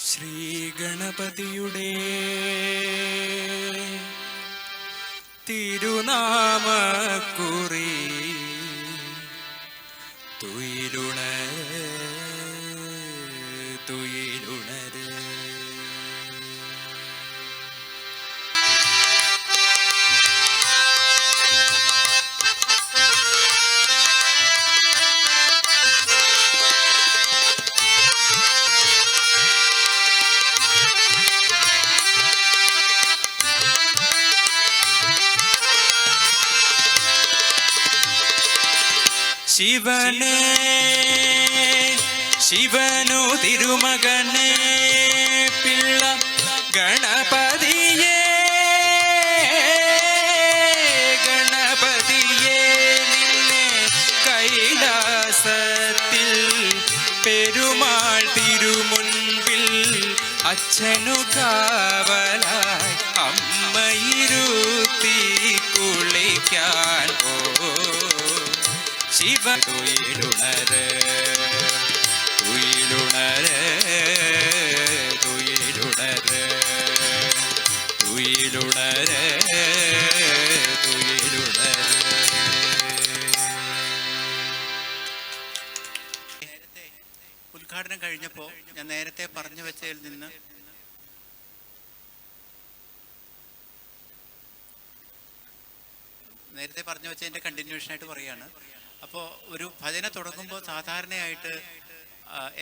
ശ്രീഗണപതിയുടെ തിരുനാമക്കുറി തുയിലുണര് തുയിലുണര്. ശിവനേ ശിവനു തിരുമകനേ പിള്ള ഗണപതിയേ ഗണപതിയേ നിന്നെ കൈലാസത്തിൽ പെരുമാൾ തിരുമുൻപിൽ അച്ഛനു കാവലായി അമ്മയിരുത്തി കുളിക്കാൻ ശിവ തുയിലുണര് തുയിലുണര് തുയിലുണര് തുയിലുണര് തുയിലുണര്. ഉദ്ഘാടനം കഴിഞ്ഞപ്പോൾ ഞാൻ നേരത്തെ പറഞ്ഞു വെച്ചതിൽ നിന്ന് കണ്ടിന്യൂഷനായിട്ട് പറയുകയാണ്. അപ്പോൾ ഒരു ഭജന തുടങ്ങുമ്പോൾ സാധാരണയായിട്ട്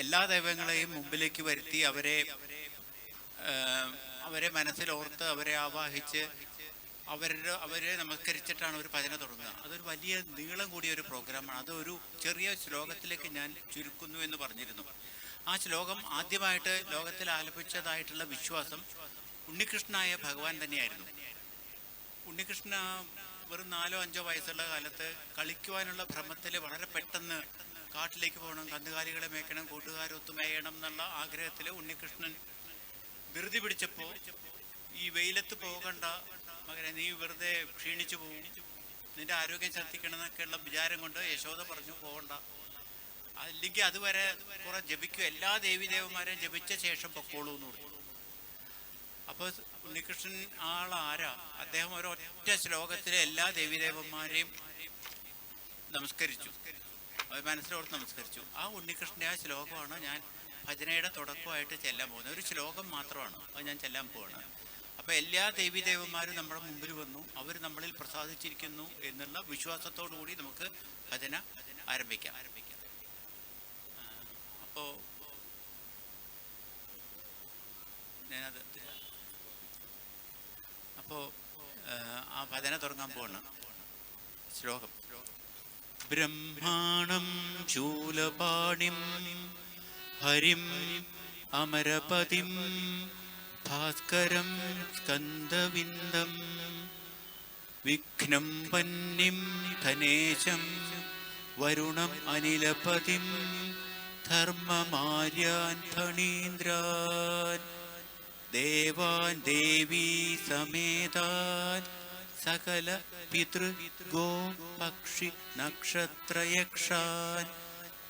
എല്ലാ ദൈവങ്ങളെയും മുമ്പിലേക്ക് വരുത്തി അവരെ മനസ്സിലോർത്ത് അവരെ ആവാഹിച്ച് അവരെ നമസ്കരിച്ചിട്ടാണ് ഒരു ഭജന തുടങ്ങുക. അതൊരു വലിയ നീളം കൂടിയ ഒരു പ്രോഗ്രാമാണ്. അതൊരു ചെറിയ ശ്ലോകത്തിലേക്ക് ഞാൻ ചുരുക്കുന്നു എന്ന് പറഞ്ഞിരുന്നു. ആ ശ്ലോകം ആദ്യമായിട്ട് ലോകത്തിൽ ആലപിച്ചതായിട്ടുള്ള വിശ്വാസം ഉണ്ണികൃഷ്ണനായ ഭഗവാൻ തന്നെയായിരുന്നു. ഉണ്ണികൃഷ്ണ വെറും 4-5 വയസ്സുള്ള കാലത്ത് കളിക്കുവാനുള്ള ഭ്രമത്തിൽ വളരെ പെട്ടെന്ന് കാട്ടിലേക്ക് പോകണം, കന്നുകാലികളെ മേയ്ക്കണം, കൂട്ടുകാരൊത്തു മേയണം എന്നുള്ള ആഗ്രഹത്തിൽ ഉണ്ണികൃഷ്ണൻ ധൃതി പിടിച്ചപ്പോൾ ഈ വെയിലത്ത് പോകണ്ട മകനെ, നീ വെറുതെ ക്ഷീണിച്ചു പോകും, നിന്റെ ആരോഗ്യം ശ്രദ്ധിക്കണം എന്നൊക്കെയുള്ള വിചാരം കൊണ്ട് യശോദ പറഞ്ഞു പോകണ്ട, അല്ലെങ്കിൽ അതുവരെ കുറെ ജപിക്കും, എല്ലാ ദേവീദേവന്മാരെയും ജപിച്ച ശേഷം പൊക്കോളൂ എന്ന് പറഞ്ഞു. അപ്പോൾ ഉണ്ണികൃഷ്ണൻ ആളാരാ? അദ്ദേഹം ഒരൊറ്റ ശ്ലോകത്തിലെ എല്ലാ ദേവീദേവന്മാരെയും നമസ്കരിച്ചു, അത് മനസ്സിലോർത്ത് നമസ്കരിച്ചു. ആ ഉണ്ണികൃഷ്ണൻ്റെ ആ ശ്ലോകമാണ് ഞാൻ ഭജനയുടെ തുടക്കമായിട്ട് ചെല്ലാൻ പോകുന്നത്. ഒരു ശ്ലോകം മാത്രമാണ്, അത് ഞാൻ ചെല്ലാൻ പോവാണ്. അപ്പോൾ എല്ലാ ദേവീദേവന്മാരും നമ്മുടെ മുമ്പിൽ വന്നു, അവർ നമ്മളിൽ പ്രസാദിച്ചിരിക്കുന്നു എന്നുള്ള വിശ്വാസത്തോടു കൂടി നമുക്ക് ഭജന ആരംഭിക്കാം. അപ്പോൾ ഞാനത് ആ ഭജന തുടങ്ങാൻ പോവാണ്. ശ്ലോകം: ബ്രഹ്മാണം ശൂലപാണിം ഹരിം അമരപതിം ഭാസ്കരം സ്കന്ദവിന്ദം വിഘ്നം വന്യം ധനേശം വരുണം അനിലപതിം ധർമ്മമാര്യാൻ ഫണീന്ദ്രാൻ ദേവാൻ ദേവീ സമേതാൻ സകല പിതൃ ഗോ പക്ഷി നക്ഷത്രയക്ഷാൻ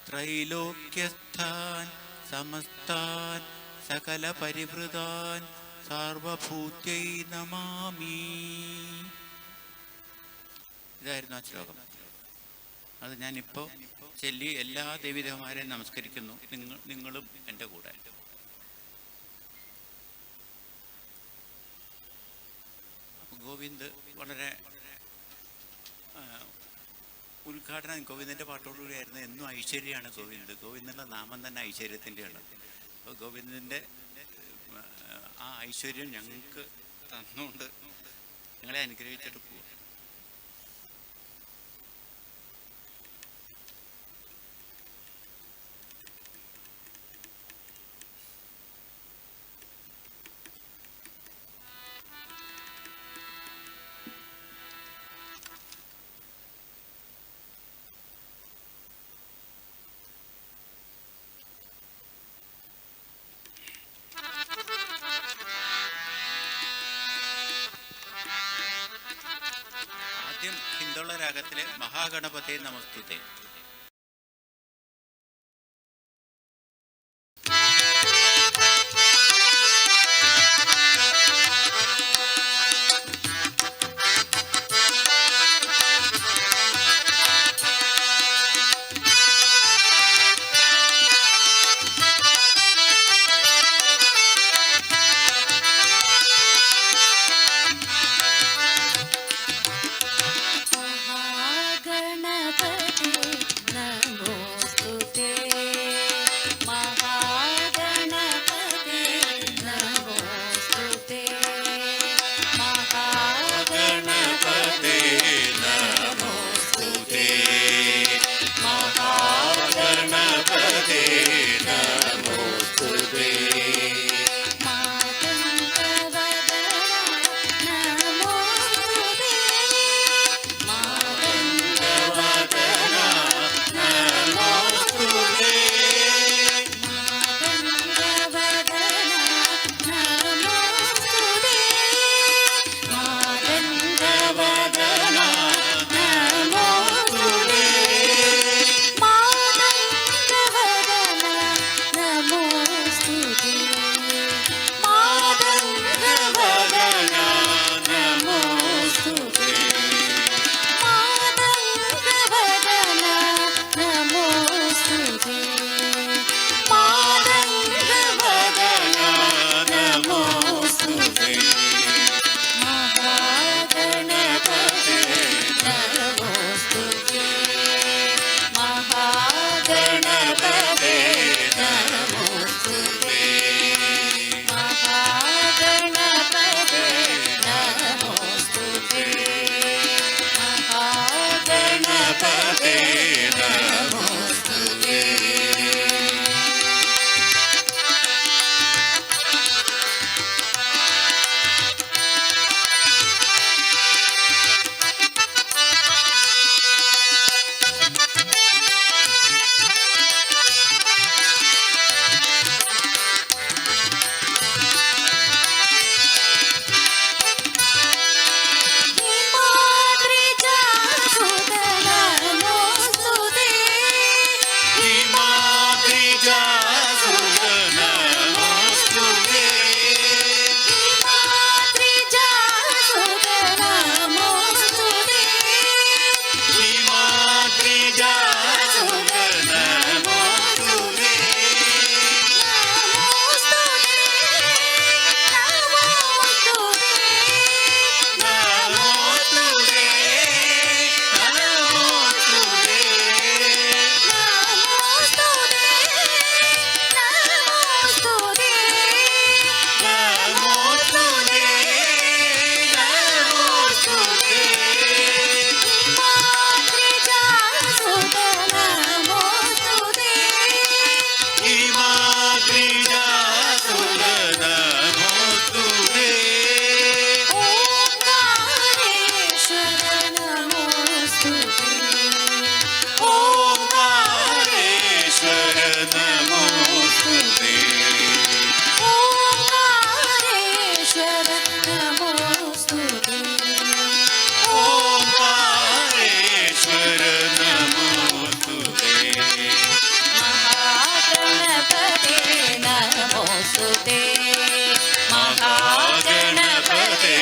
ത്രൈലോക്യസ്ഥാൻ സമസ്താൻ സകല പരിവൃതാൻ സാർവഭൂത്യൈ നമാമി. ഇതായിരുന്നു ആ ശ്ലോകം. അത് ഞാനിപ്പോൾ ചൊല്ലി എല്ലാ ദേവീദേവന്മാരെയും നമസ്കരിക്കുന്നു. നിങ്ങളും എൻ്റെ കൂടെ. ഗോവിന്ദ് വളരെ ഉദ്ഘാടനം ഗോവിന്ദൻ്റെ പാട്ടോടുകൂടിയായിരുന്നു. എന്നും ഐശ്വര്യമാണ് ഗോവിന്ദ്. ഗോവിന്ദൻ്റെ നാമം തന്നെ ഐശ്വര്യത്തിൻ്റെയാണ്. അപ്പോൾ ഗോവിന്ദൻ്റെ ആ ഐശ്വര്യം ഞങ്ങൾക്ക് തന്നുകൊണ്ട് ഞങ്ങളെ അനുഗ്രഹിച്ചിട്ട് പോകും. ഹിന്ദുള്ള രാഗത്തിലെ മഹാഗണപതേ നമസ്തുതേ. നമോസ്തുതേ. ഓംകാരേശ്വര നമോസ്തുതേ. ഓംകാരേശ്വര നമോസ്തുതേ. മഹാഗണപതേ നമോസ്തുതേ. മഹാഗണപതേ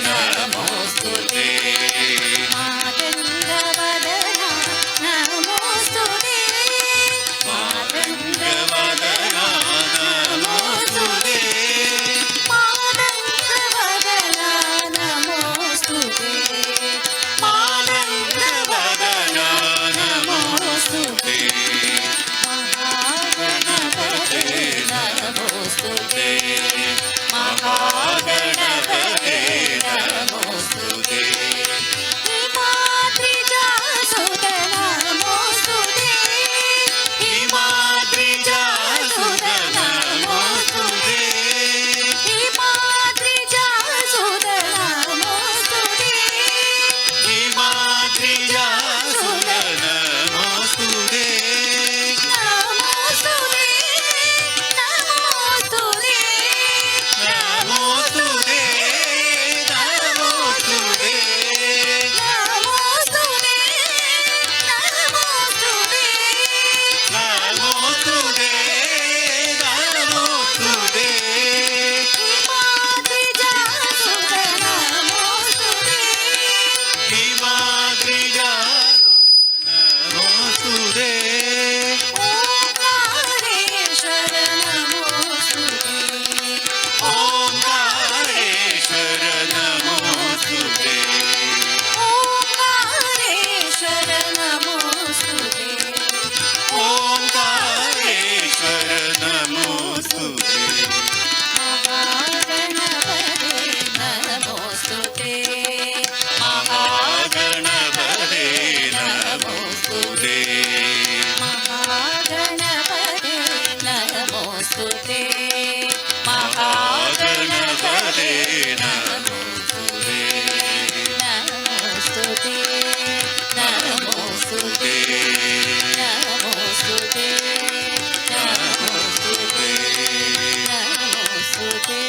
നമോസ്തുതേ. മാതംഗവദന നമോസ്തുതേ. മാതംഗവദന നമോസ്തുതേ. മാതംഗവദന നമോസ്തുതേ. മാതംഗവദന നമോസ്തുതേ. മഹാഗണപതേ നമോസ്തുതേ. മഹാഗണപതേ നമോസ്തുതേ. ഹിമാദ്രിജാസുത നമോസ്തുതേ. ഹിമാദ്രിജാസുത നമോസ്തുതേ. ഹിമാദ്രിജാസുത നമോസ്തുതേ. ഹിമാദ്രിജാസുത നമോസ്തുതേ. നമോസ്തുതേ. നമോസ്തുതേ. നമോസ്തുതേ. നമോസ്തുതേ. നമോസ്തുതേ. നമോസ്തുതേ. നമോസ്തുതേ. നമോസ്തുതേ. ഹിമാദ്രിജാസുത നമോസ്തുതേ. ഹിമാദ്രിജാസുത നമോസ്തുതേ. ഓംകാരേശ്വര നമോസ്തുതേ. ഓംകാരേശ്വര നമോസ്തുതേ. ഓംകാരേശ്വര നമോസ്തുതേ. ഓംകാരേശ്വര നമോസ്തുതേ. മഹാഗണപതേ നമോസ്തുതേ. മഹാഗണപതേ നമോസ്തുതേ. മഹാഗണപതേ നമോസ്തുതേ. മഹാഗണപതേ നമോസ്തുതേ. നമോസ്തുതേ. നമോസ്തുതേ. നമോസ്തുതേ. നമോസ്തുതേ. നമോസ്തുതേ.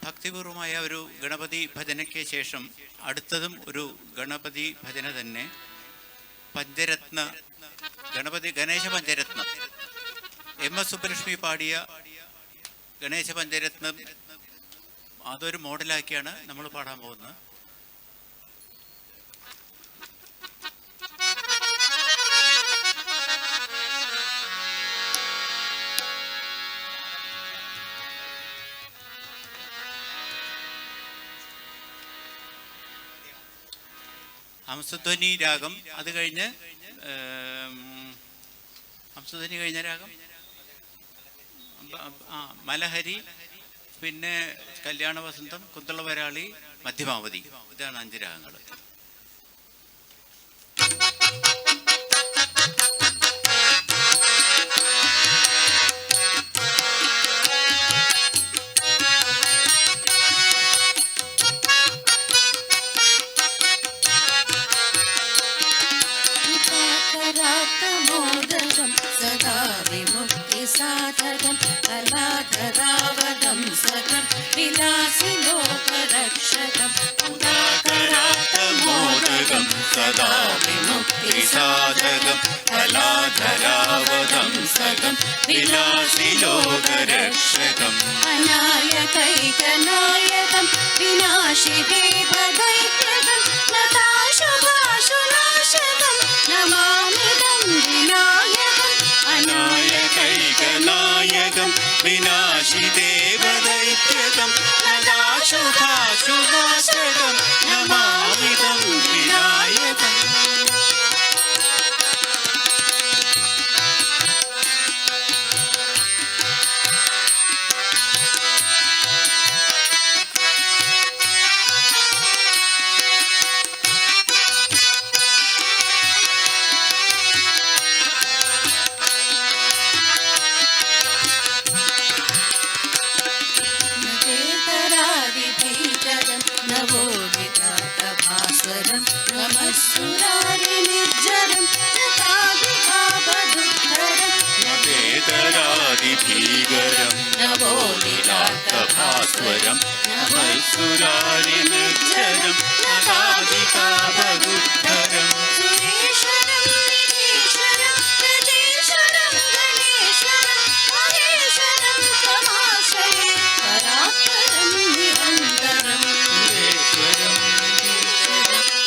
ഭക്തിപൂർവമായ ഒരു ഗണപതി ഭജനയ്ക്ക് ശേഷം അടുത്തതും ഒരു ഗണപതി ഭജന തന്നെ. പഞ്ചരത്ന ഗണേശ പഞ്ചരത്നം MS സുബ്ബലക്ഷ്മി പാടിയ ഗണേശ പഞ്ചരത്നം അതൊരു മോഡലാക്കിയാണ് നമ്മൾ പാടാൻ പോകുന്നത്. ഹംസധ്വനി രാഗം, അത് കഴിഞ്ഞ് ഹംസധ്വനി കഴിഞ്ഞ രാഗം മലഹരി, പിന്നെ കല്യാണ വസന്തം, കുന്തളവരാളി, മധ്യമാവതി. ഇതാണ് 5 രാഗങ്ങൾ. മോദകം സദാ വിമുക്തി സാധകം കലാധരാവതം സദം വിലാസി ലോകരക്ഷകം മോദകം സദാ വിമുക്തി സാധകം കലാധരാവതം സദം വിലാസി ലോകരക്ഷകം അനായകൈകനായകം വിനാശി ദേവദൈത്യകം നതാശുഭാശുനാശകം നമാമിദം വിനായകം അനായകൈകനായകം വിനാശി ദേവദൈത്യകം നതാശുഭാശുനാശകം നമാമിദം വിനായകം. നമസ്സുരാരി നിർജ്ജരം ജഗാദികാപദുദ്ധരം വേദരാതിഭീകരം നവോദിതാർത്ഥഭാസ്വരം നമസ്സുരാരി നിർജ്ജരം ജഗാദികാപദുദ്ധരം സുരേശ്വരം വിഘ്നേശ്വരം ഗജേശ്വരം ഗണേശ്വരം മഹേശ്വരം തമാശ്രയേ പരാത്പരം നിരന്തരം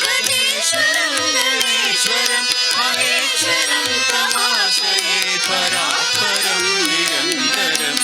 ഗജേശ്വരം ഗണേശ്വരം മഹേശ്വരം തമാശ്രയേ പരാത്പരം നിരന്തരം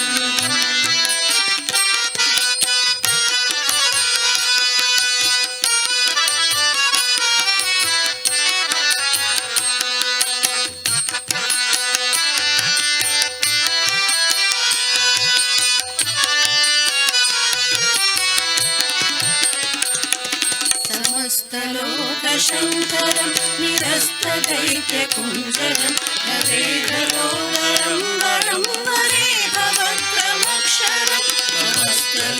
സമസ്തലോകശങ്കരം നിരസ്തദൈത്യകുഞ്ചരം നരേതരോദരം വരം വരേ ഭവക്രമക്ഷരം സമസ്തലോകശങ്കരം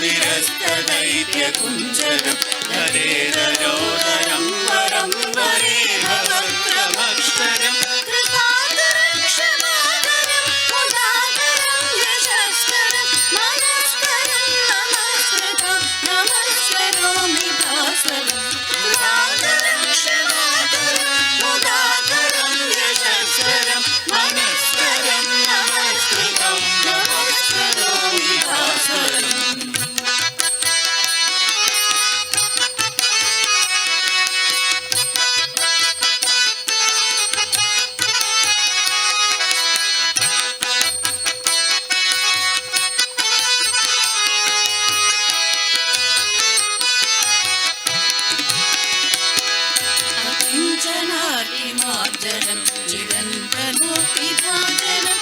നിരസ്തദൈത്യകുഞ്ചരം നരേതരോദരം വരം വരേ ഭവക്രമക്ഷരം കൃപാകരം ക്ഷമാകരം മുദാകരം യശസ്കരം മനസ്കരം നമസ്കൃതം നമസ്കരോമി ഭാസ്വരം കൃപാകരം ക്ഷമാകരം മുദാകരം യശസ്കരം മനസ്കരം നമസ്കൃതം നമസ്കരോമി ഭാസ്വരം അകിഞ്ചനാർത്തിമാർജനം ചിരന്തനോപിഭാജനം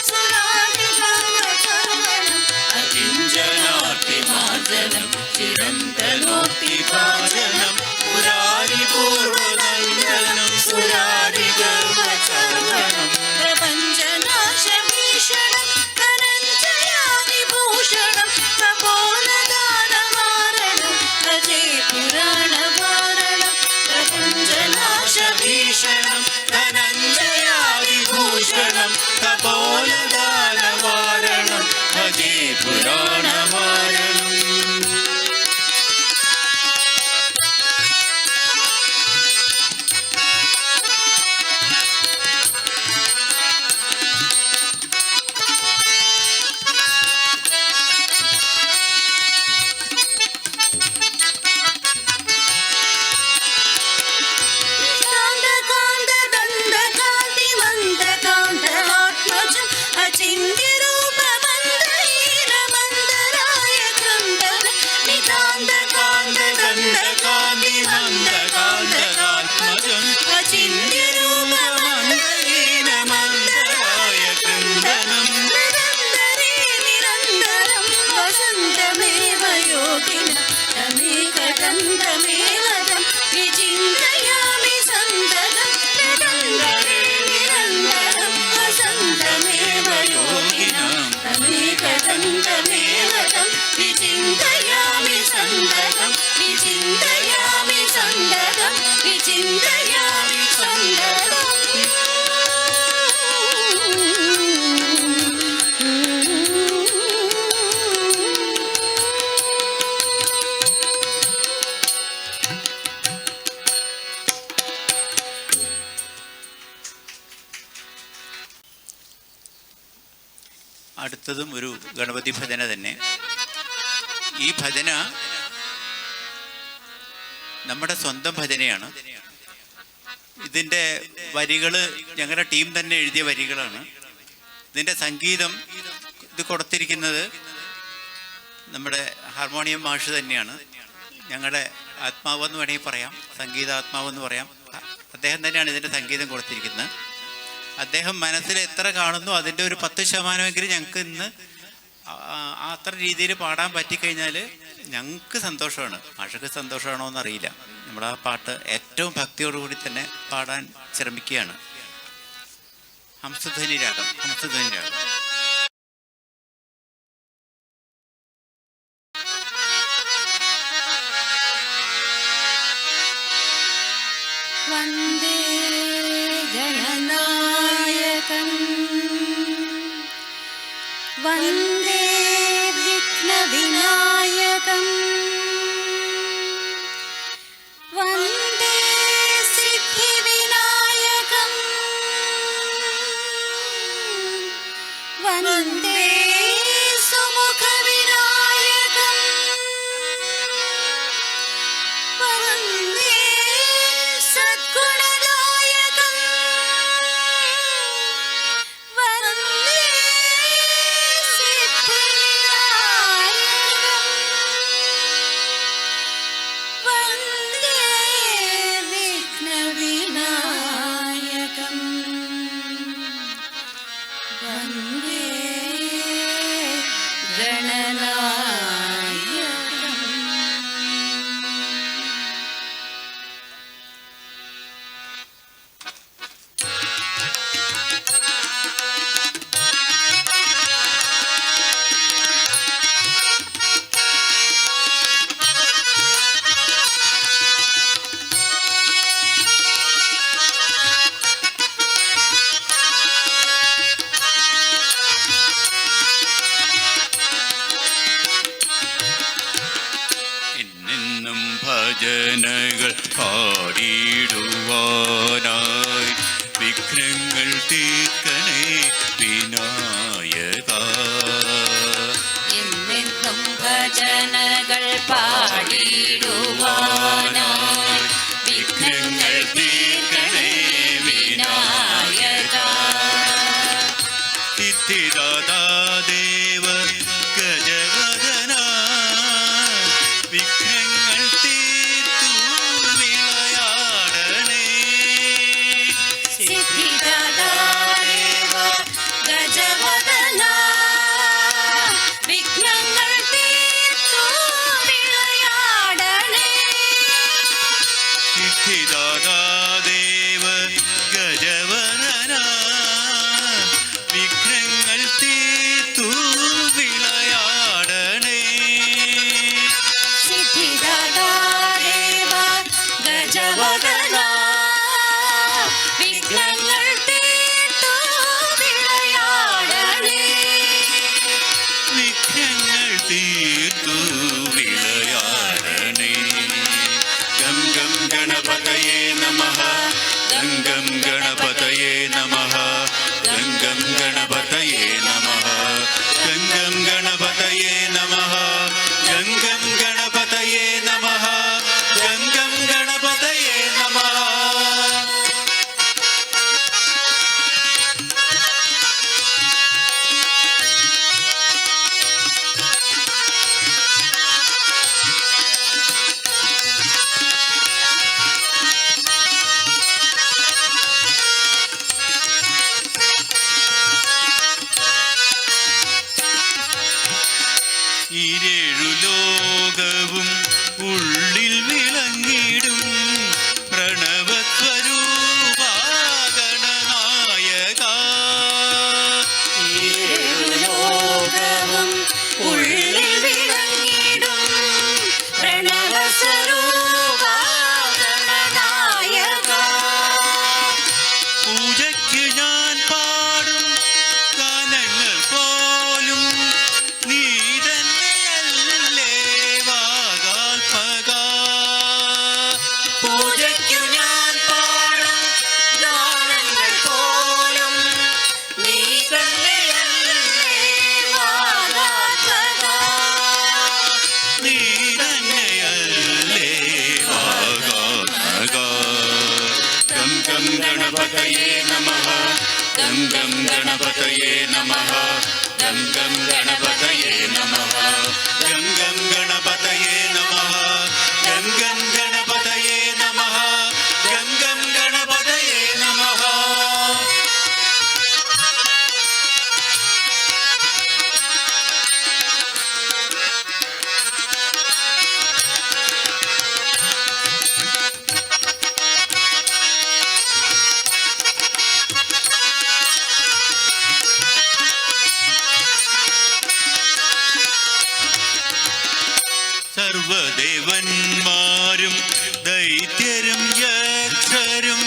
സുരാരിഗർവകർവണം അകിഞ്ചനാർത്തിമാർജനം ചിരന്തനോപിഭാജനം മുരാരിപൂർവനന്ദനം സുരാരിഗർവകർവണം പ്രപഞ്ചനാശഭീഷണം ധനഞ്ജയാതിഭൂഷണം കപോലദാനവാരണം ഭജേ പുരാണവാരണം പ്രപഞ്ചനാശഭീഷണം ധനഞ്ജയാതിഭൂഷണം കപോലദാനവാരണം ഭജേ പുരാണവാരണം കാന്തകാന്തദണ്ഡകാന്തിമന്ദകാന്തമാത്മജം അചിന്യരൂപമന്ദഹീനമന്ദരായ കൃന്ദനം നിതാന്തകാന്തദണ്ഡകാന്തിമന്ദകാന്തകാത്മജം അചിന്യരൂപമന്ദഹീനമന്ദരായ കൃന്ദനം നിരന്തരേ നിരന്തരം വസന്തമേവ യോഗിന തമേകദന്തമേവദം വിചിന്തയാമി സന്തതം നിരന്തരേ നിരന്തരം വസന്തമേവ യോഗിന തമേകദന്തമേവദം വിചിന്തയാമി സന്തതം വിചിന്തയാമി സന്തതം വിചിന്തയാമി അടുത്തതും ഒരു ഗണപതി ഭജന തന്നെ. ഈ ഭജന നമ്മുടെ സ്വന്തം ഭജനയാണ്. ഇതിൻ്റെ വരികൾ ഞങ്ങളുടെ ടീം തന്നെ എഴുതിയ വരികളാണ്. ഇതിൻ്റെ സംഗീതം ഇത് കൊടുത്തിരിക്കുന്നത് നമ്മുടെ ഹാർമോണിയം മാഷ് തന്നെയാണ്. ഞങ്ങളുടെ ആത്മാവെന്ന് വേണമെങ്കിൽ പറയാം, സംഗീതാത്മാവെന്ന് പറയാം. അദ്ദേഹം തന്നെയാണ് ഇതിൻ്റെ സംഗീതം കൊടുത്തിരിക്കുന്നത്. അദ്ദേഹം മനസ്സിൽ എത്ര കാണുന്നു അതിൻ്റെ ഒരു 10% ഞങ്ങൾക്ക് ഇന്ന് അത്ര രീതിയിൽ പാടാൻ പറ്റിക്കഴിഞ്ഞാൽ ഞങ്ങൾക്ക് സന്തോഷമാണ്. മാഷക്ക് സന്തോഷമാണോ എന്നറിയില്ല. നമ്മൾ ആ പാട്ട് ഏറ്റവും ഭക്തിയോടുകൂടി തന്നെ പാടാൻ ശ്രമിക്കുകയാണ്. ഹംസധ്വനി രാഗം. വന്ദേ വിഘ്നവിനായകം വന്ദേ സിദ്ധിവിനായകം വന്ദേ സുമുഖവിനായകം വന്ദേ സദ്ഗുണദായകം വന്ദേ സിദ്ധിവിനായകം വന്ദേ വിഘ്നവിനായകം വന്ദേ ഗണനായകം. എന്നെന്നും ഭജനകൾ പാടിയിടുവാനായി വിഘ്നങ്ങൾ തീർക്കണേ വിനായക. എന്നെന്നും ഭജനകൾ പാടിടുവാനായി വിഘ്നങ്ങൾ തീർക്കണേ വിനായക. സിദ്ധിദാതാ ദേവ ഗജവദന വിഘ്നങ്ങൾ തീർത്തു വിളയാടണേ. സിദ്ധിദാതാ ദേവ ഗജവദന വിഘ്നങ്ങൾ തീർത്തു വിളയാടണേ. സിദ്ധിദാതാ ദേവ ഗജവദന വിഘ്നങ്ങൾ തീർത്തു വിളയാടണേ. സിദ്ധിദാതാ ദേവ ഗജവദന വിഘ്നങ്ങൾ തീർത്തു വിളയാടണേ. വിഘ്നങ്ങൾ തീർത്തു വിളയാടണേ. ഗം ഗം ഗണപതയേ നമഃ ഗം ഗം ഗണപതയേ നമഃ ഗം ഗം ഗണപതയേ നമഃ ഗം ഗം ഗണപതയേ നമഃ ഗം ഗം ഗണപതയേ നമഃ ഗം ഗം ഗണപതയേ നമഃ. ഈരേഴു ലോകവും ഉള്ളിൽ വിളങ്ങിടും പ്രണവസ്വരൂപാ ഗണനായക. ലോകവും ഉള്ളിൽ വിളങ്ങിടും പ്രണവസ്വരൂപാ ഗണനായക. പൂജയ്ക്ക് ഞാൻ പാടും ഗാനങ്ങൾ പോലും നീ തന്നെയല്ലേ വാഗാൽപക. പൂജയ്ക്കു ഞാൻ പാടും ഗാനങ്ങൾ പോലും നീ തന്നെയല്ലേ വാഗാൽപക. നീ തന്നെയല്ലേ വാഗാൽപക. ഗം ഗം ഗണപതയേ നമഃ ഗം ഗം ഗണപതയേ നമഃ ഗം ഗം ഗണപതയേ നമഃ ഗം ഗം ഗണപതയേ നമഃ ഗം ഗം ഗണപതയേ നമഃ ഗം ഗം ഗണപതയേ നമഃ. സർവദേവന്മാരും ദൈത്യരും യക്ഷരും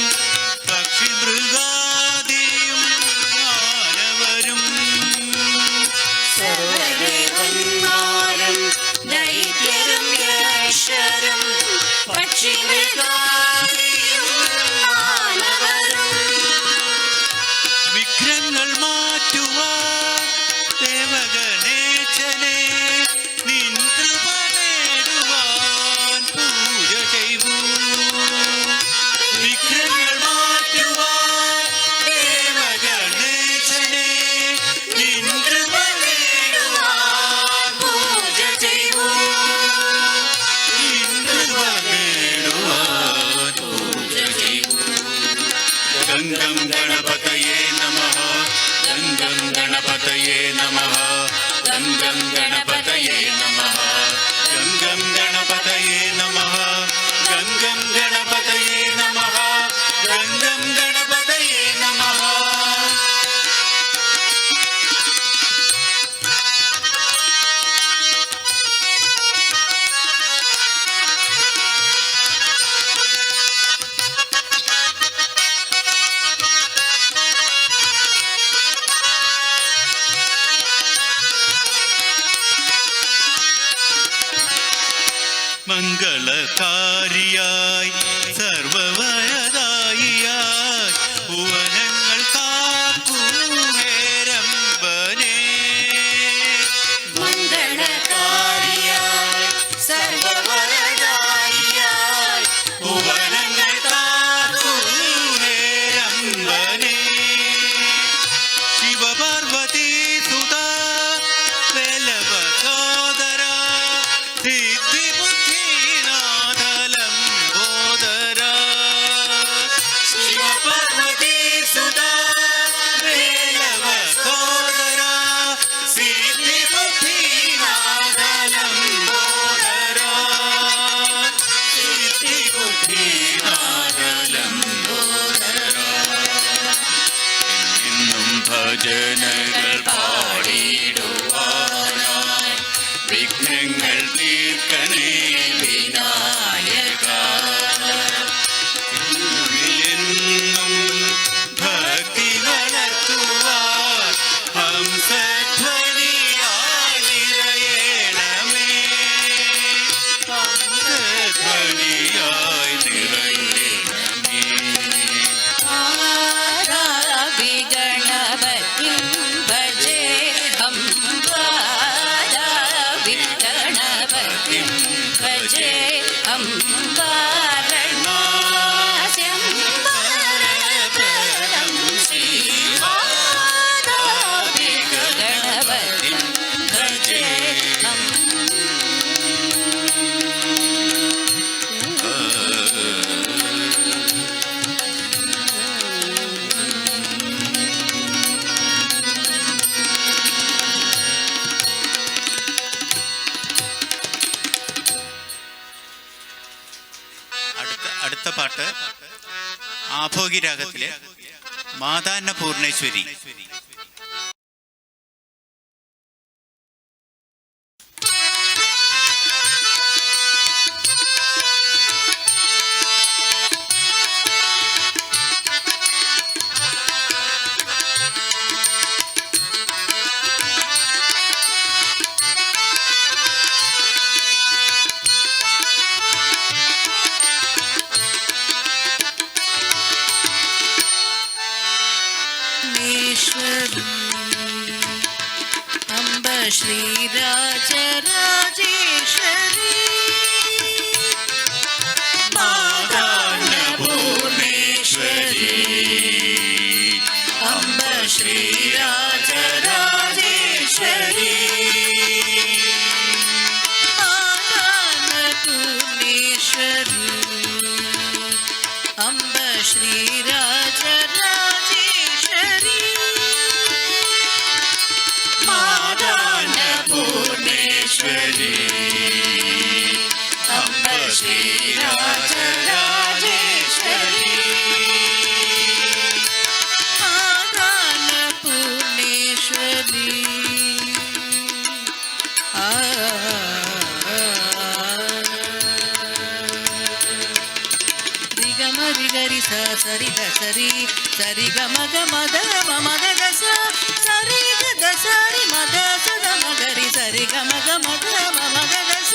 പക്ഷിമൃഗാദിയും മാനവരും പക്ഷിമൃഗാദിയും മാനവരും വിഘ്നങ്ങൾ മാറ്റുവാൻ ദേവഗണേശനെ നിൻ കൃപ നേടുവാൻ പൂജ ചെയ്യൂ. വിഘ്നങ്ങൾ മാറ്റുവാൻ ദേവഗണേശനെ നിൻ കൃപ നേടുവാൻ പൂജ ചെയ്യൂ. നിൻ കൃപ നേടുവാൻ പൂജ ചെയ്യൂ. ഗംഗം ഗണപതയേ നമഃ ഗംഗം ഗണപതയേ നമഃ ഗംഗം ഗണപതയേ നമഃ ഗംഗം ഗണപതയേ നമഃ ഗംഗം ഗണപതയേ നമഃ ഗംഗം ഗണപതയേ നമഃ. മംഗളകാരിയായി സർവവരദായിയായി ഭുവനങ്ങൾ കാക്കുഹേരമ്പനേ. മംഗളകാരിയായി സർവവരദായിയായി ഭുവനങ്ങൾ കാക്കുഹേരമ്പനേ. ശിവപാർവതീ സുതാ വല്ലഭ സോദരാ സിദ്ധിബുദ്ധിനാഥലംബോദരാ. ശിവപാർവതീ സുതാ വല്ലഭ സോദരാ സിദ്ധിബുദ്ധിനാഥലംബോദരാ. സിദ്ധിബുദ്ധിനാഥലംബോദരാ. എന്നും ഭജനകൾ പാടിയിടുവാനായി വിഘ്നങ്ങൾ തീർക്കണേ വിനായക. ഉള്ളിലെന്നും ഭക്തി വളർത്തുവാൻ ഹംസധ്വനിയായി നിറയണമേ. ഹംസധ്വനിയായി നിറയണമേ. ആരാവി ഗണപതിം ഭജേ ഹം ആരാവി ഗണപതിം ഭജേ ഹം വാരണാസ്യം വരദം ശ്രീ ആരാവി ഗണപതിം ഭജേ ഹം. അടുത്ത പാട്ട് ആഭോഗി രാഗത്തിലെ മാതാന്ന പൂർണേശ്വരി. अम्ब श्रीराजराजेश्वरी मातान्नपूर्णेश्वरी अम्ब श्रीराजराजेश्वरी मातान्नपूर्णेश्वरी अम्ब श्रीराजराजेश्वरी മാതാന്നപൂർണേശ്വരി അംബ ശ്രീരാജരാജേശ്വരി. मातान्नपूर्णेश्वरी रिगम रिगरि स सरि ग सरि सरि ग मग मद मग ग स सरि ग द सरि मद स द मगरि सरि ग मग मद मग ग स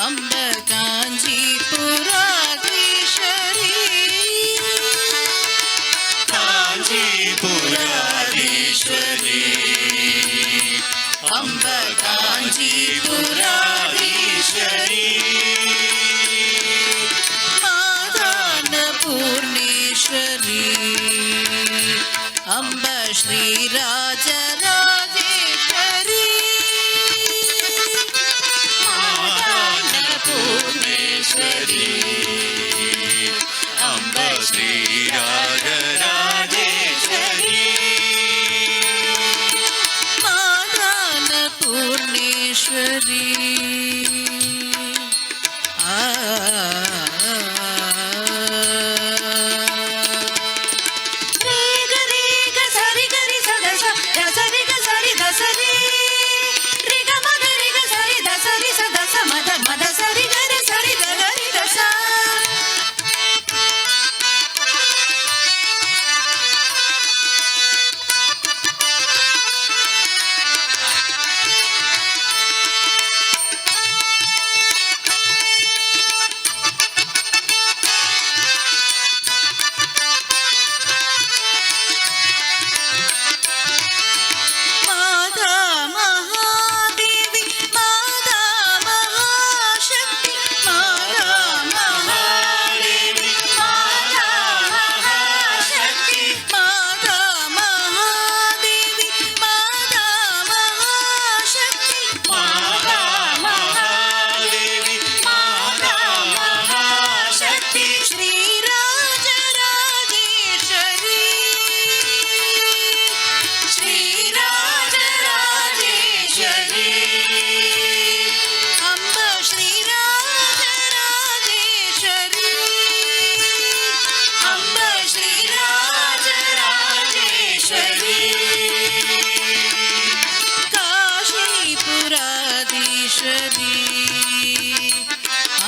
अम्ब काञ्चीपुराधीश्वरी काञ्चीपुराधीश्वरी अम्ब काञ्चीपुराधीश्वरी मादान्नपूर्णेश्वरी अम्ब श्रीराजराजेश्वरी पूर्णेश्वरी अम्ब श्रीराजराजेश्वरी मादान्नपूर्णेश्वरी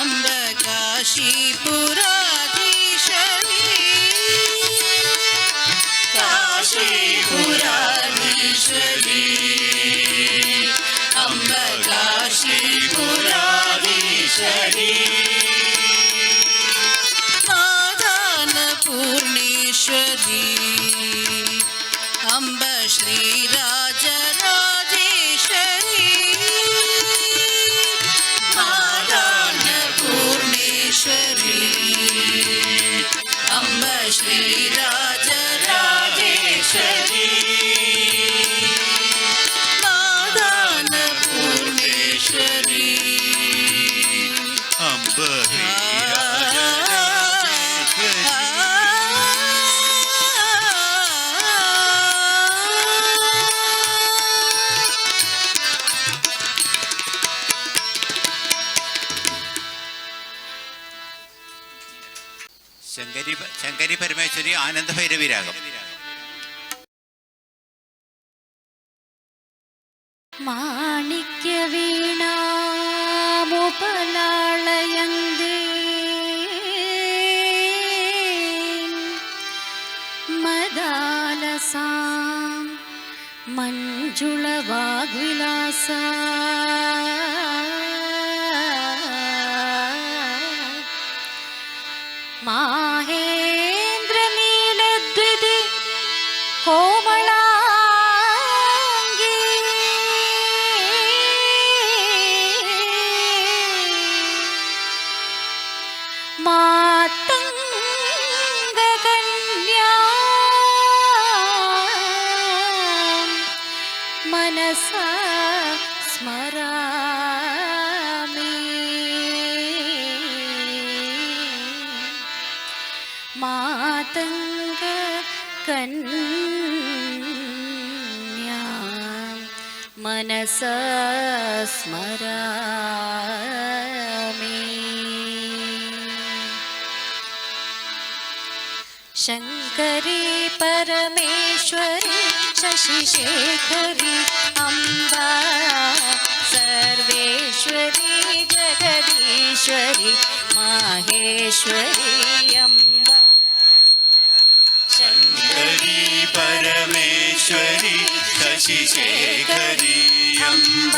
अम्ब काशीपुराधीश्वरी काशीपुराधीश्वरी अम्ब काशीपुराधीश्वरी मादान्नपूर्णेश्वरी अम्ब श्रीराजराजेश्वरी पूर्णेश्वरी अम्ब श्रीराजराजेश्वरी मादान्नपूर्णेश्वरी अम्ब ശങ്കരി പരമേശ്വരി ആനന്ദഭൈരവി രാഗം. മാണിക്യവീണാമുപലാളയന്തേ മദാലസാം മഞ്ജുളവാഗ്വിലാസ മാഹേന്ദ്രനീലദ്വിതി കോമളാംഗീ മാതംഗകന്യാ മനസാ സ്മരാമി മാതംഗ കന്യാ മനസാ സ്മരാമി ശങ്കരി പരമേശ്വരി ശശിശേഖരി അംബ സർവേശ്വരി ജഗദീശ്വരി മാഹേശ്വരി അംബ ശങ്കരി പരമേശ്വരി ശശിശേഖരി അംബ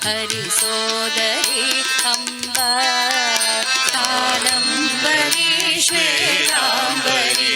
हरिसोदरी अम्ब कादम्बरी श्वेताम्बरी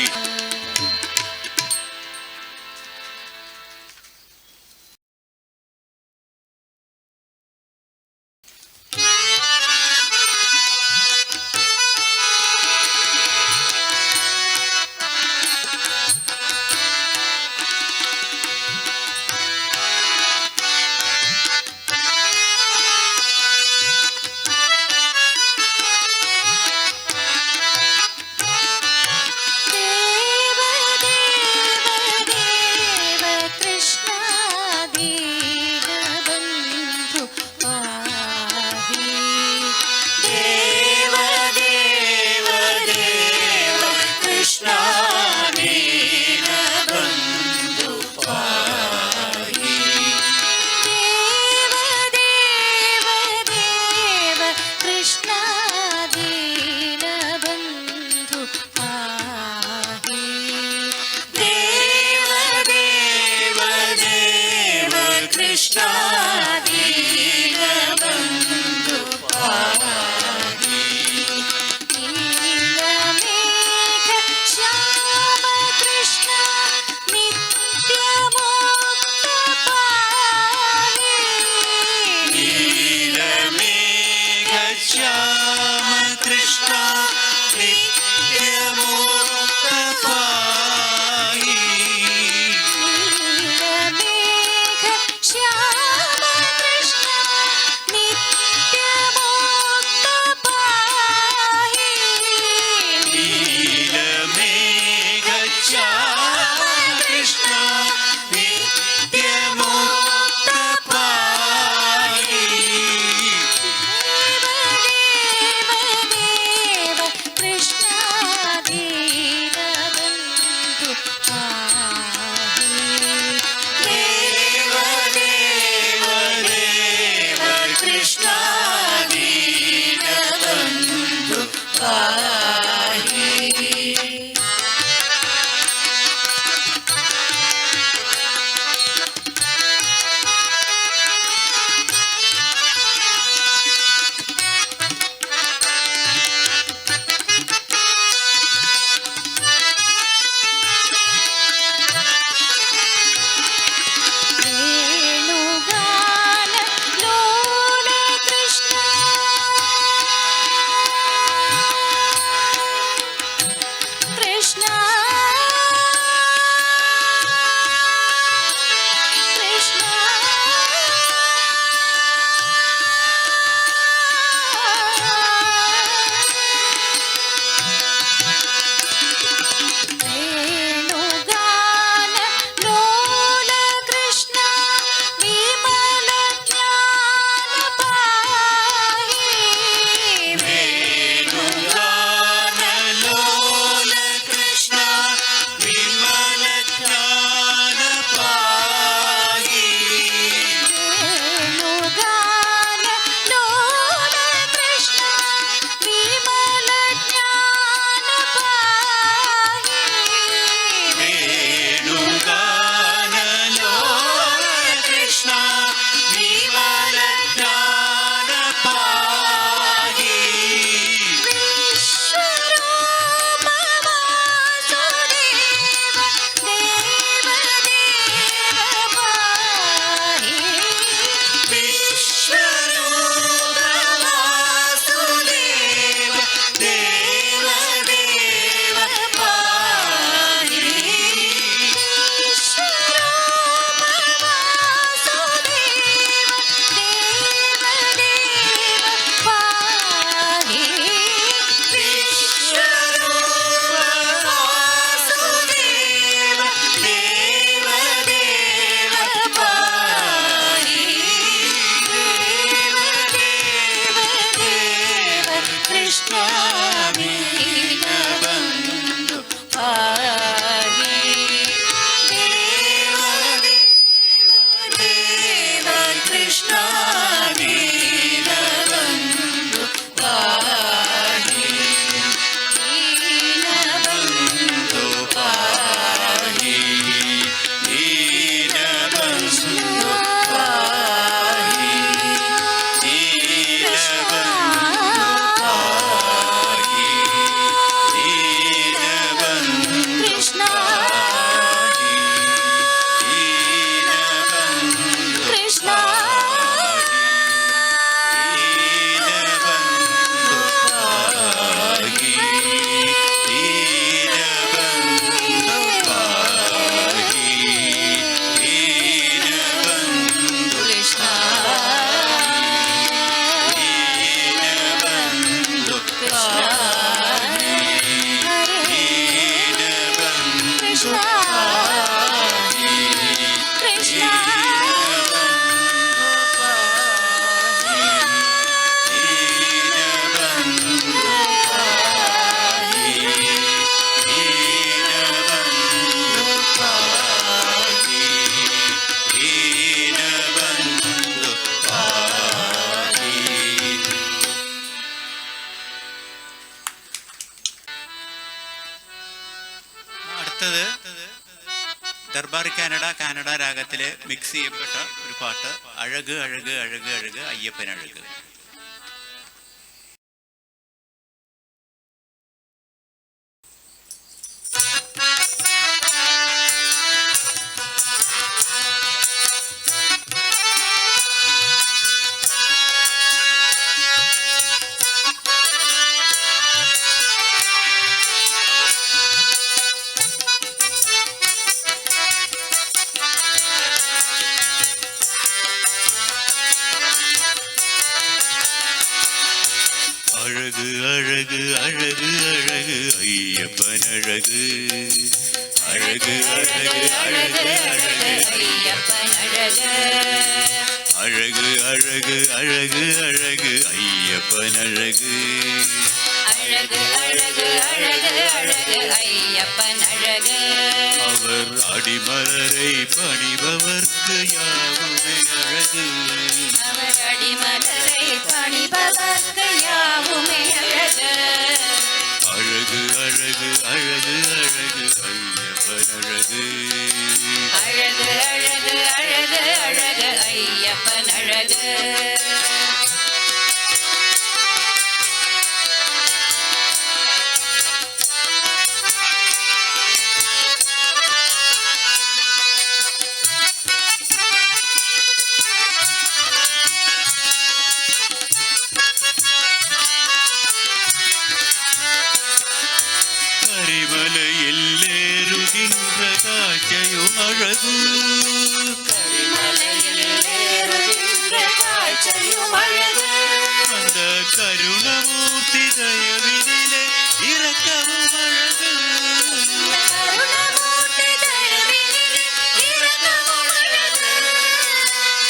അടുത്തത് ദർബാർ കാനഡ രാഗത്തില് മിക്സ് ചെയ്യപ്പെട്ട ഒരു പാട്ട്, അഴക് അഴക് അഴക് അഴക് അയ്യപ്പൻ അഴക്. அழகு அழகு அழகு அழகு ஐயப்பன் அழகு, அழகு அழகு அழகு அழகு ஐயப்பன் அழகு, அழகு அழகு அழகு அழகு ஐயப்பன் அழகு, அழகு அழகு அழகு அழகு ஐயப்பன் அழகு. அவர் அடிமலரை பணிபவர்க்கு யாவுமே அழகு, அவர் அடிமலரை பணிபவர்க்கு யாவுமே அழகு. அழகு அழகு அழகு அழகு ஐயப்பன் அழகு, அழகு அழகு அழகு அழகு ஐயப்பன் அழகு. கரிமலையில்லேறுகின்ற காட்சியும் அழகு, அந்த கருணமூர்த்தி தயவினிலே இரக்கவும் அழகு,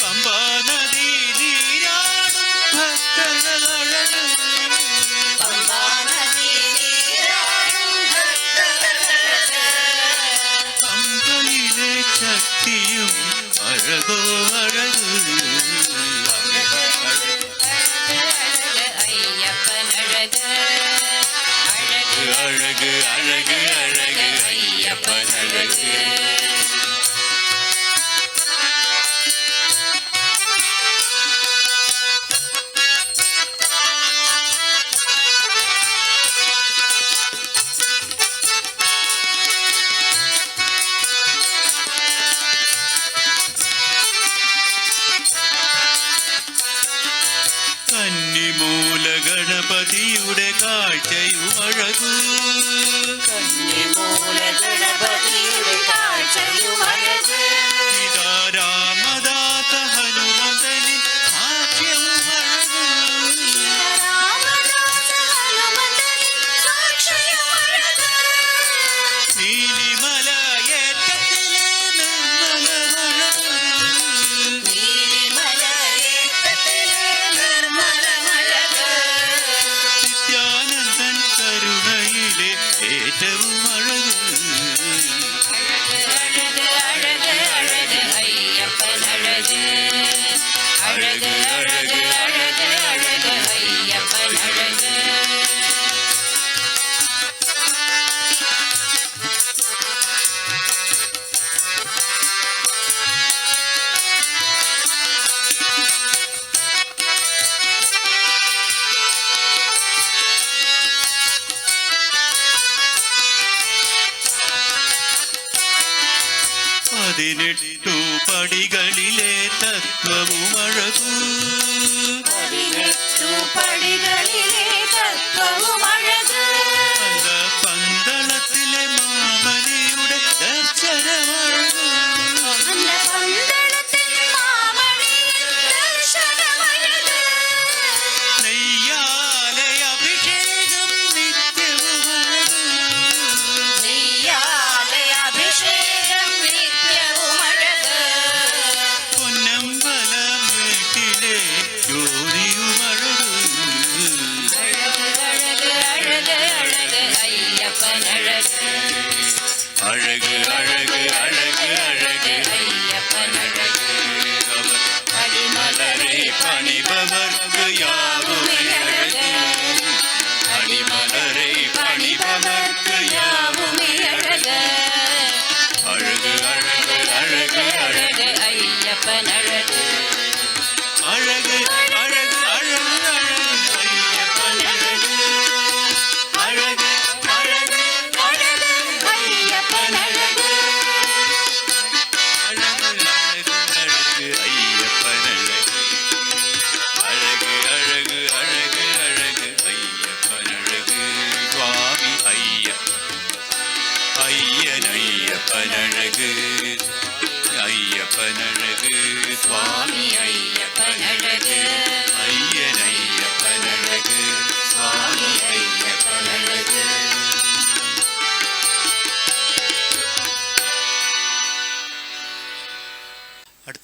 பம்பா நதி நீராடும் பக்தர்கள் அழகு, பம்பையிலே சக்தியும் அழகோ அழகு, ஐயப்பன் அழகு, அழகு அழகு அழகு ஐயப்பன் அழகு. കന്നിമൂല ഗണപതിയുടെ കാഴ്ചയും അഴകു, രാമദാസ ഹനുമന്തനിൻ സാക്ഷ്യവും അഴകു, നീലിമല ഏറ്റത്തിലെ നിർമ്മലമഴകു, നിത്യാനന്ദൻ കരുണയിലെ ഏറ്റവും അഴകു, அழகு அழகு அழகு அழகு ஐயப்பன் அழகு. പതിനെട്ടു പടികളിലെ തത്വവും അഴകു, படிகளிலே தத்துவம் அழகு, அந்த പന്തളത്തിലെ മാമനിയുടെ ദർശനമഴകു, அந்த பந்தளத்தில் மாமணியின் தர்சனம் அழகு, നെയ്യാലെ അഭിഷേകം നിത്യവും അഴകു, நெய்யாலே அபிஷேகம் நித்யவும் அழகு, പൊന്നമ്പലം വീട്ടിലെ ജ്യോതിയും അഴകു, அழகு அழகு அழகு அழகு ஐயப்பன் அழகு, അഴക് അഴക് അഴക് അഴക് ஐயப்பன் அழகு. അടിമലരെ പണിപവർക്ക് യാവുമേ അഴക്, അടിമലരെ പണിപവർക്ക് യാവുമേ யாவுமே அழகு.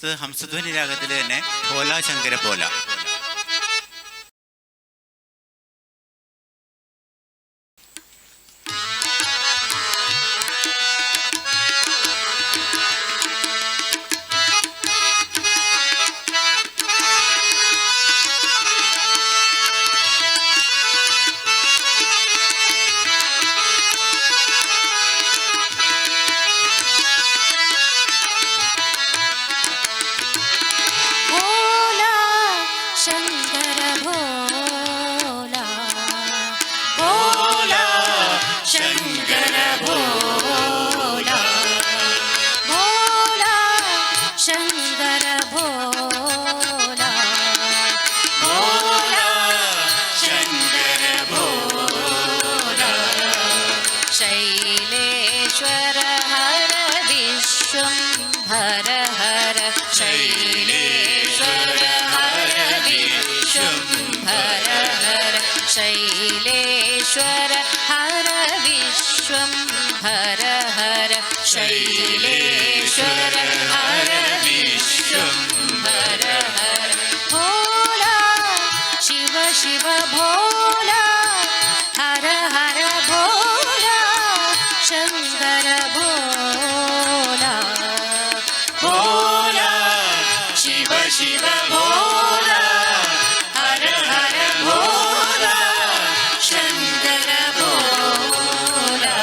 അടുത്തത് ഹംസധ്വനി രാഗത്തിൽ തന്നെ പോല ശങ്കര പോല. शैलेश्वर हर विश्वंभर हर शैलेश्वर हर विश्वंभर हर शैलेश्वर हर विश्वंभर हर शैलेश्वर हर विश्वंभर हर भोला शिव शिव भोला हर हर भोला शंकर भोला भोला शिव शिव भोला हर हर भोला शंकर भोला.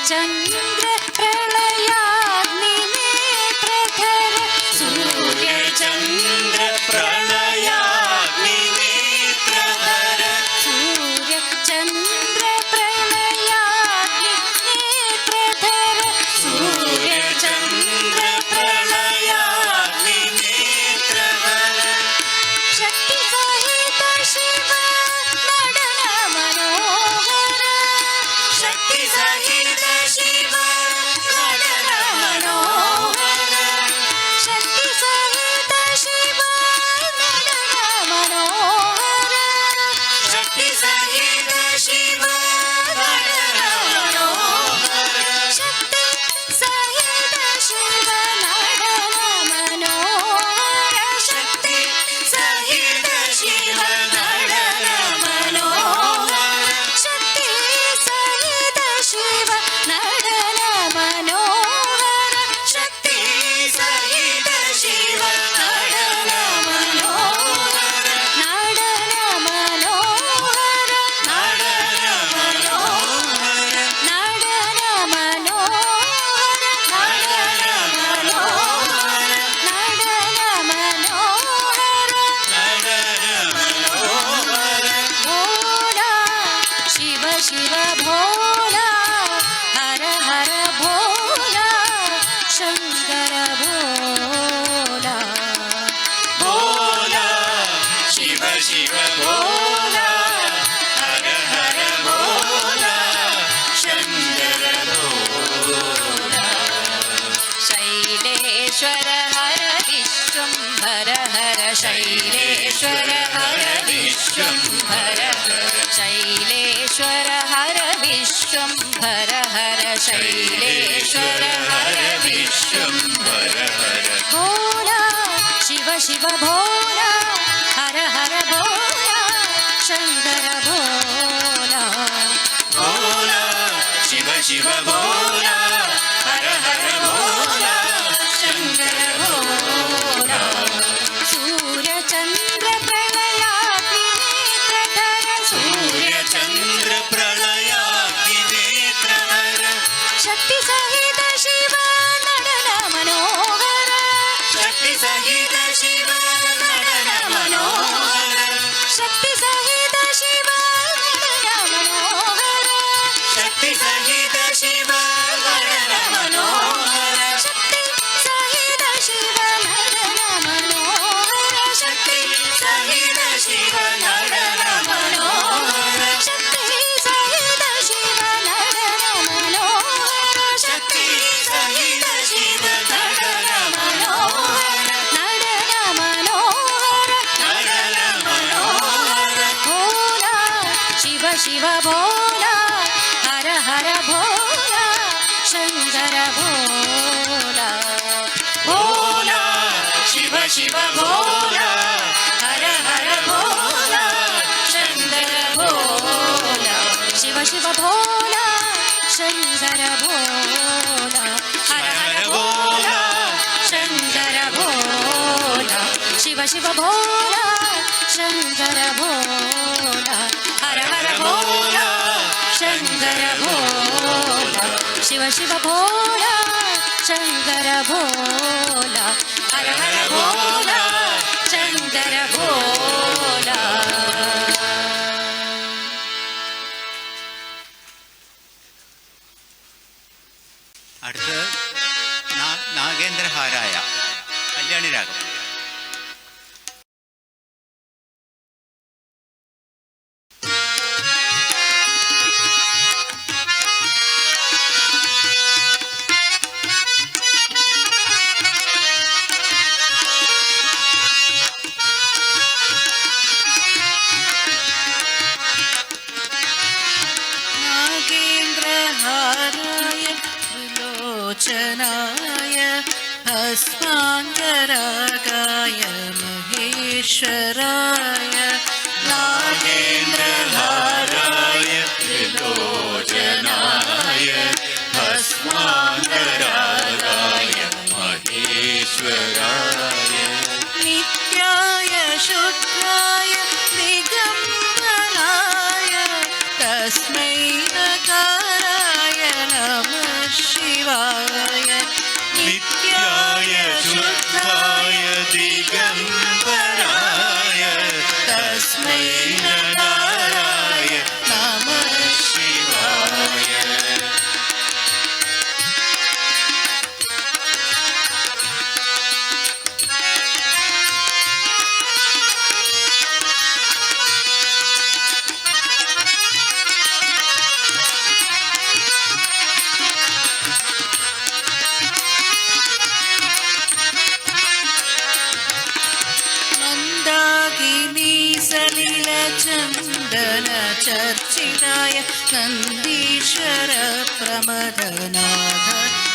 चंद्र प्रलयाग्नि नेत्रधर सूर्य चंद्र प्रलयाग्नि नेत्रधर सूर्य चंद्र प्रलयाग्नि नेत्रधर सूर्य चंद्र प्रलयाग्नि नेत्रधर शक्ति सहित शिव नडन मनोहर शक्ति सहित शिव नडन मनोहर शक्ति सहित शिव नडन मनोहर शक्ति सहित शिव नडन मनोहर शक्ति सहित शिव नडन मनोहर शक्ति सहित शिव नडन मनोहर शक्ति सहित शिव नडन मनोहर शक्ति सहित शिव नडन मनोहर नडन मनोहर नडन मनोहर नडन मनोहर नडन मनोहर नडन मनोहर नडन मनोहर भोला शिव शिव भोला हर हर भोला शंकर भोला भोला शिव शिव भोला हर हर भोला शंकर भोला शैलेश्वर हर विश्वंभर हर शैलेश्वर हर विश्वंभर शैलेश्वर हर विश्वंभर हर शैलेश्वर हर विश्वंभर हर भोला शिव शिव भोला हर हर भोला शंकर भोला भोला शिव शिव भोला हर हर भोला शंकर भोला सूर्य चंद्र प्रलयाग्नि नेत्रधर सूर्य चंद्र प्रलयाग्नि नेत्रधर शक्ति सहित शिव नडन मनोहर शक्ति सहित शिव नडन मनोहर शक्ति सहित शिव नडन मनोहर शक्ति सहित शिव नडन मनोहर शक्ति सहित शिव नडन मनोहर शक्ति सहित शिव नडन मनोहर शिव भोला हर हर भोला शंकर भोला भोला शिव शिव भोला हर हर भोला शंकर भोला शिव शिव भोला शंकर भोला हर हर भोला शंकर भोला शिव शिव भोला शंकर भोला हर हर भोला शंकर भोला शिव शिव भोला शंकर भोला हर हर भोला शंकर भोला അടുത്ത് നാഗേന്ദ്രഹാരായ കല്യാണി രാഗം. नागेन्द्रहाराय त्रिलोचनाय हस्ताङ्गरागाय महेश्वराय नागेन्द्रहाराय त्रिलोचनाय हस्ताङ्गरागाय महेश्वराय नित्याय शुद्धाय दिगम्बराय तस्मै नकाराय नमः शिवाय नित्याय शुद्धाय दिगम्बराय तस्मै नकाराय नमः शिवाय चन्दन चर्चिताय नन्दीश्वर प्रमदनाथ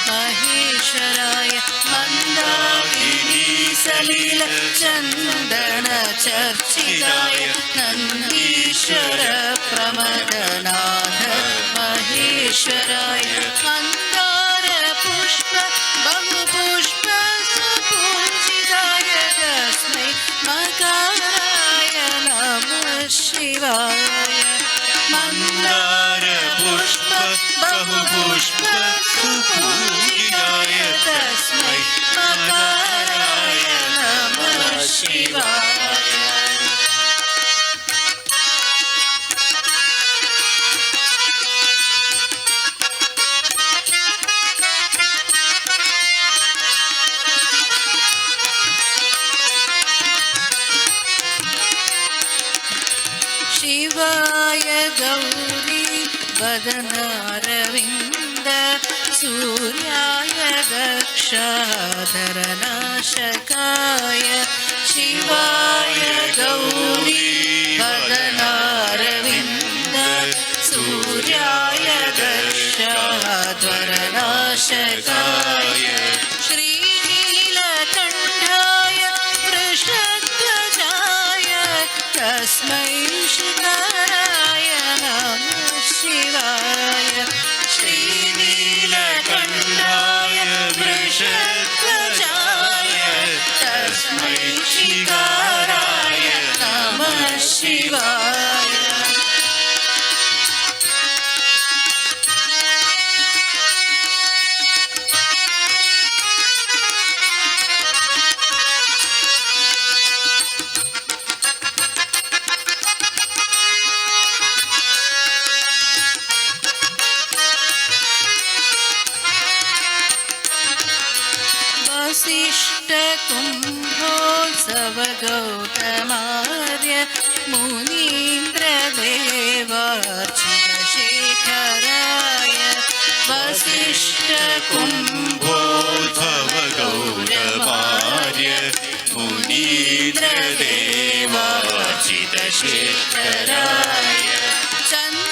महेश्वराय मन्दाकिनी सलिल चन्दन चर्चिताय नन्दीश्वर प्रमदनाथ महेश्वराय मन्दार पुष्प बहुपुष्प सुपूजिताय तस्मै मकाराय नमः शिवाय मन्दार पुष्प बहुपुष्प सुपूजिताय तस्मै मकाराय नमः शिवाय शिवाय गौरी वदनारविन्द सूर्याय दक्षाधरनाशकाय शिवाय गौरी वदनारविन्द सूर्याय दक्षाधरनाशकाय श्रीनीलकण्ठाय वृषध्वजाय तस्मै शिवाय नमः शिवाय श्रीनीलकण्ठाय वृषध्वजाय तस्मै शिवाय नमः शिवाय वसिष्ठकुम्भोत्सव गौतमार्य मुनीन्द्रदेवार्चितशेखराय वसिष्ठकुम्भोत्सव गौतमार्य मुनीन्द्रदेवार्चितशेखराय चन्द्र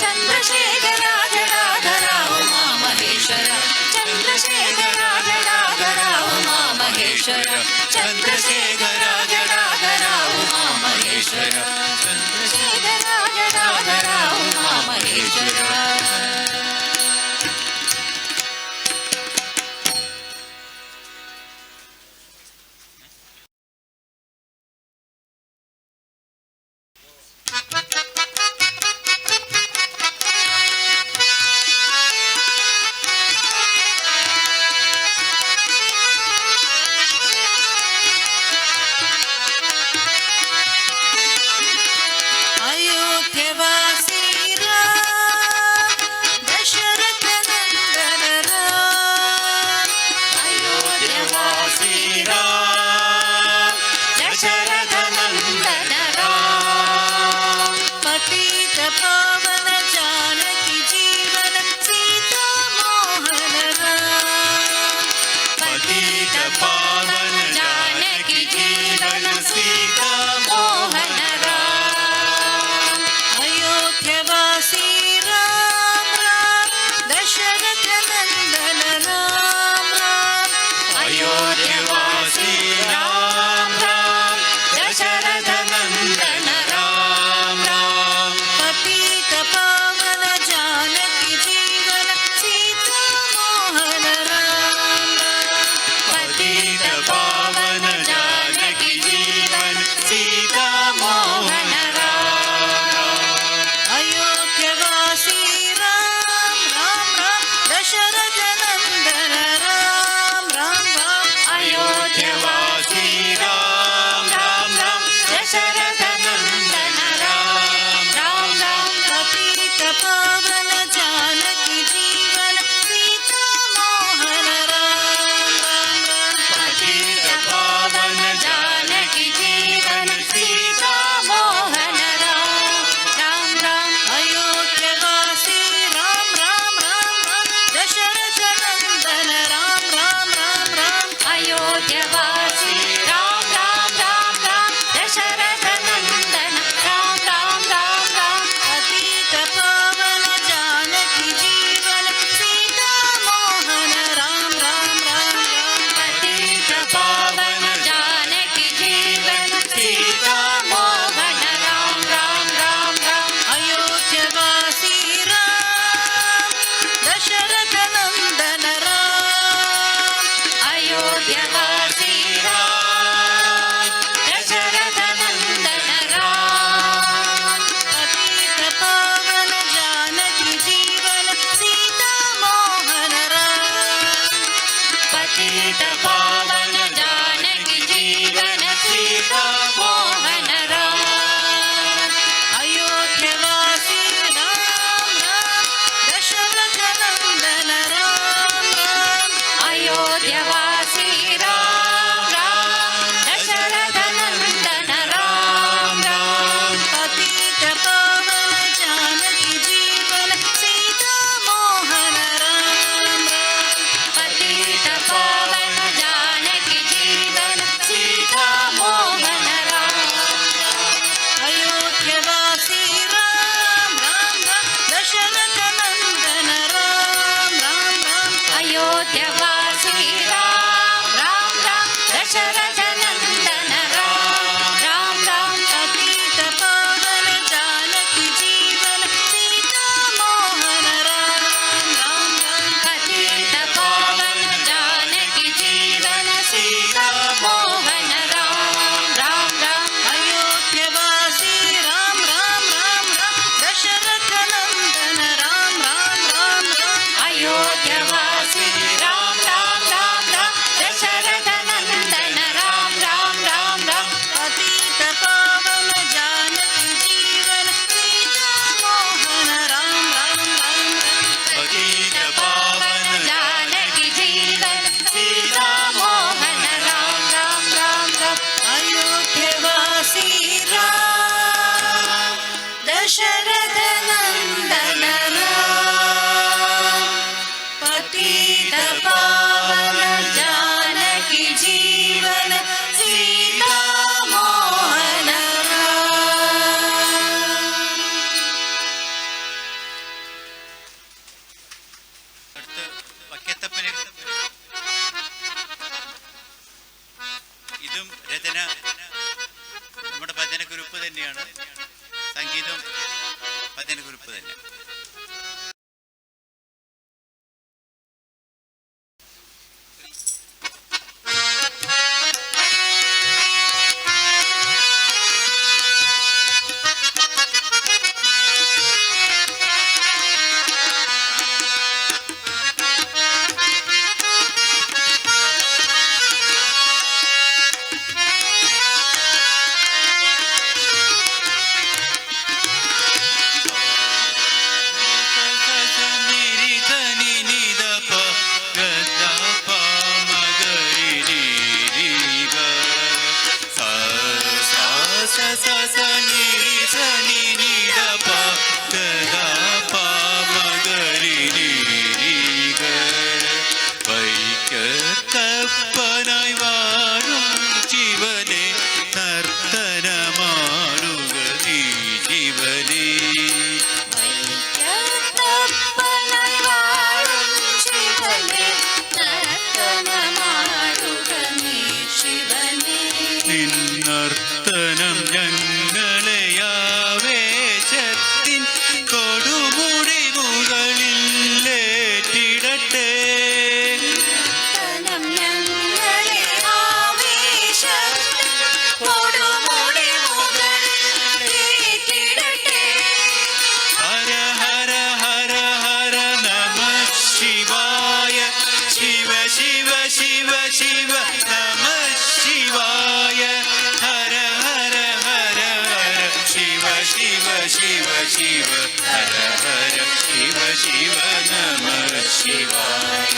ಚಂದ್ರಶೇಖರ ಜಡಾಧರ ಉಮಾ ಮಹೇಶ್ವರ ಚಂದ್ರಶೇಖರ ಜಡಾಧರ ಉಮಾ ಮಹೇಶ್ವರ ಚಂದ್ರಶೇಖರ ಜಡಾಧರ ಉಮಾ ಮಹೇಶ್ವರ ಚಂದ್ರಶೇಖರ ಜಡಾಧರ ಉಮಾ ಮಹೇಶ್ವರ. തന്നെയാണ്, സംഗീതം ഭജനക്കുറിപ്പ് തന്നെ. നർത്തനം ഞങ്ങളെയാവേശത്തിൻ കൊടുമുടി മുകളിലേറ്റിടട്ടെ. ഹര ഹര ഹര ഹര നമഃ ശിവായ, ശിവ ശിവ ശിവ ശിവ നമഃ ശിവായ. ഹര ഹര ഹര ഹര ശിവ ശിവ ശിവ ശിവ ഹര ഹര ശിവ ശിവ നമഃ ശിവായ.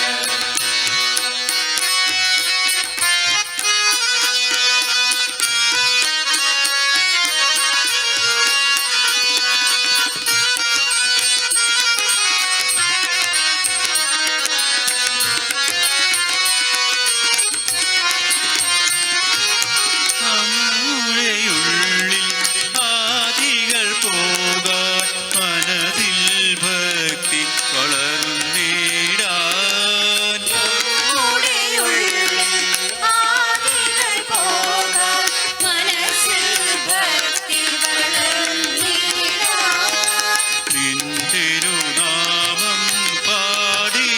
നമ്മുടെയുള്ളിൽ ആദികൾ പോകാൻ മനതിൽ ഭക്തി വളർന്നിടാൻ. നിന്തിരുനാമം പാടി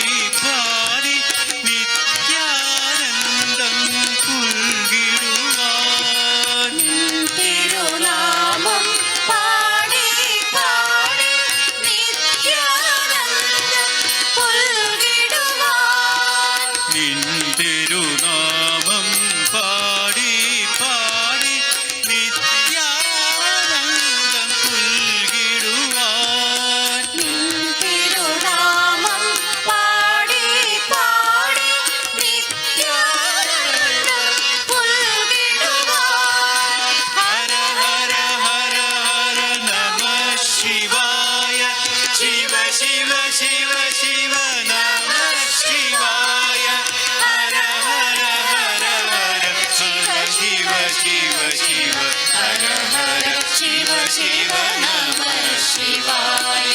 പാടി നിത്യാനന്ദം പുൽകിടുവാൻ. തിരുനാമം പാടി പാടി നിത്യാനന്ദം പുൽകിടുവാൻ. നിന്തിരുനാമം പാടി പാടി നിത്യാനന്ദം പുൽകിടുവാൻ. തിരുനാമം പാടി പാടി നിത്യാനന്ദം പുൽകിടുവാൻ. ഹര ഹര ഹര ഹര നമഃ ശിവായ, ശിവ ശിവ ശിവ ശിവ നമഃ ശിവായ. ഹര ഹര ഹര ഹര ശിവ ശിവ ശിവ ശിവ ഹര ഹര ശിവ ശിവ നമഃ ശിവായ.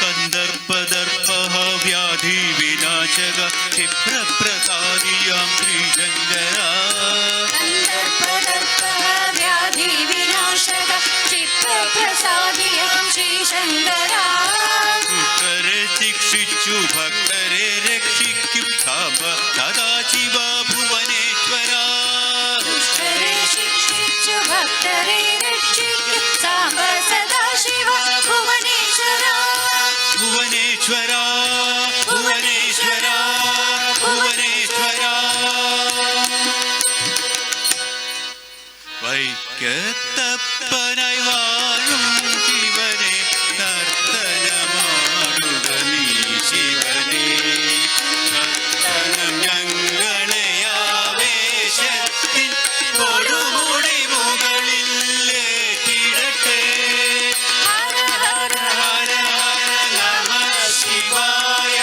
കന്ദർപ്പദർപ്പഃ വ്യാധി വിനാശക ക്ഷിപ്രപ്രസാദിയാം ശ്രീശങ്കര. വ്യാധി വിനാശക ചിത്രപ്രസാദിയം ശ്രീശങ്കര. ദുഷ്ടരെ ശിക്ഷിച്ചു ഭക്തരെ രക്ഷിക്കും സാംബ സദാശിവ ഭുവനേശ്വര. ദുഷ്ടരെ ശിക്ഷിച്ചു ഭക്തരെ രക്ഷിക്കും സാംബ സദാശിവ ഭുവനേശ്വര. ഭുവനേശ്വര ഭുവനേശ്വര ഭുവനേശ്വര. വൈക്കത്തപ്പനായി വാഴും ശിവനെ നർത്തനമാടുക നീ ശിവനെ. നർത്തനം ഞങ്ങളെയാവേശത്തിൻ കൊടുമുടി മുകളിലേറ്റിടട്ടെ. ഹര ഹര ഹര ഹര നമഃ ശിവായ,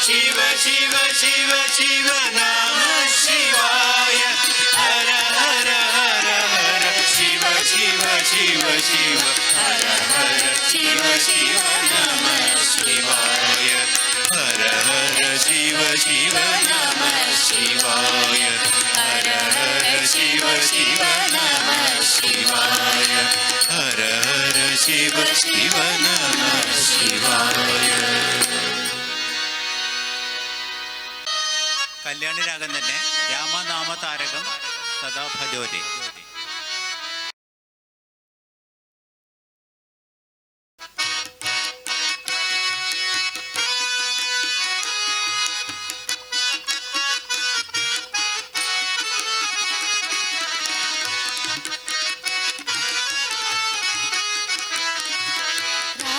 ശിവ ശിവ ശിവ ശിവ നമഃ ശിവായ. ഹര ഹര ഹര ഹര ശിവ ശിവ ശിവ ശിവ ശിവ ശിവ നമ ശിവായ. കല്യാണി രാഗം തന്നെ രാമനാമ താരകം സദാ ഭജോരെ.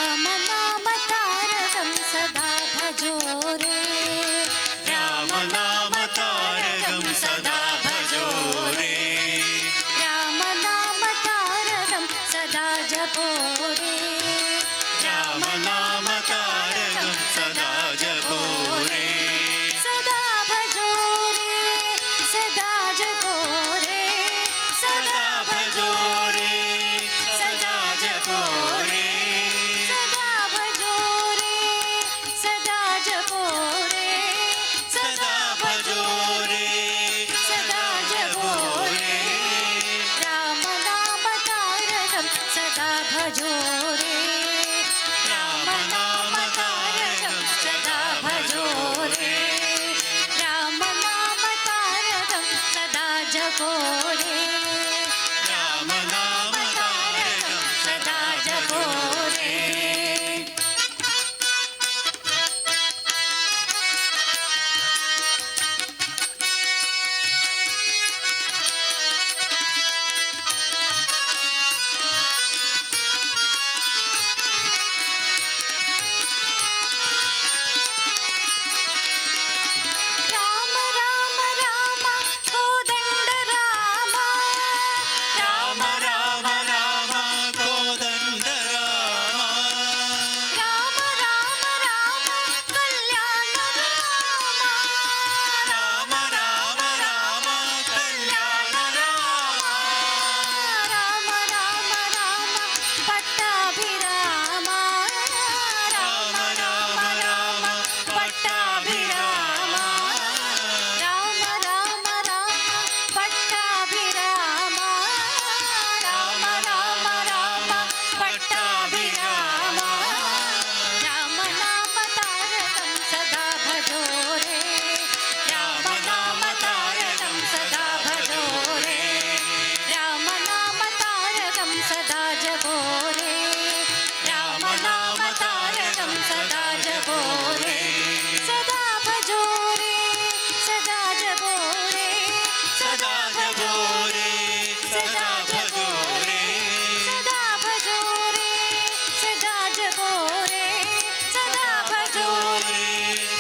रामनाम तारकं सदा भजो रे. രാമനാമ താരകം സദാ ഭജോ രേ. रामनाम तारकं सदा जपो रे. രാമനാമ താരകം സദാ ജപോ രേ. सदा भजो रे. सदा जपो रे. സദാ ഭജോ രേ. സദാ ജപോ രേ. सदा भजो रे. सदा जपो रे. സദാ ഭജോ രേ. सदा जपो रे. रामनाम तारकं सदा भजो रे. രാമനാമ താരകം सदा भजो रे. रामनाम तारकं सदा जपो रे. രാമനാമ താരകം सदा जपो रे. राम राम राम कोदंड राम. രാമ രാമ രാമ കോദണ്ഡ രാമ. राम राम राम कल्याण राम. രാമ രാമ രാമ കല്യാണ രാമ. राम राम राम पट्टाभिराम. രാമ രാമ രാമ പട്ടാഭിരാമ. राम राम राम पट्टाभिराम. राम राम राम पट्टाभिराम. राम नाम तारकं सदा भजो रे. राम नाम तारकं सदा भजो रे. राम नाम तारकं सदा जपो रे. राम नाम तारकं सदा जपो रे. सदा भजो रे. सदा जपो रे. സദാ ജപോ രേ. സദാ ഭജോ രേ. सदा भजो रे. सदा जपो रे. सदा भजो रे.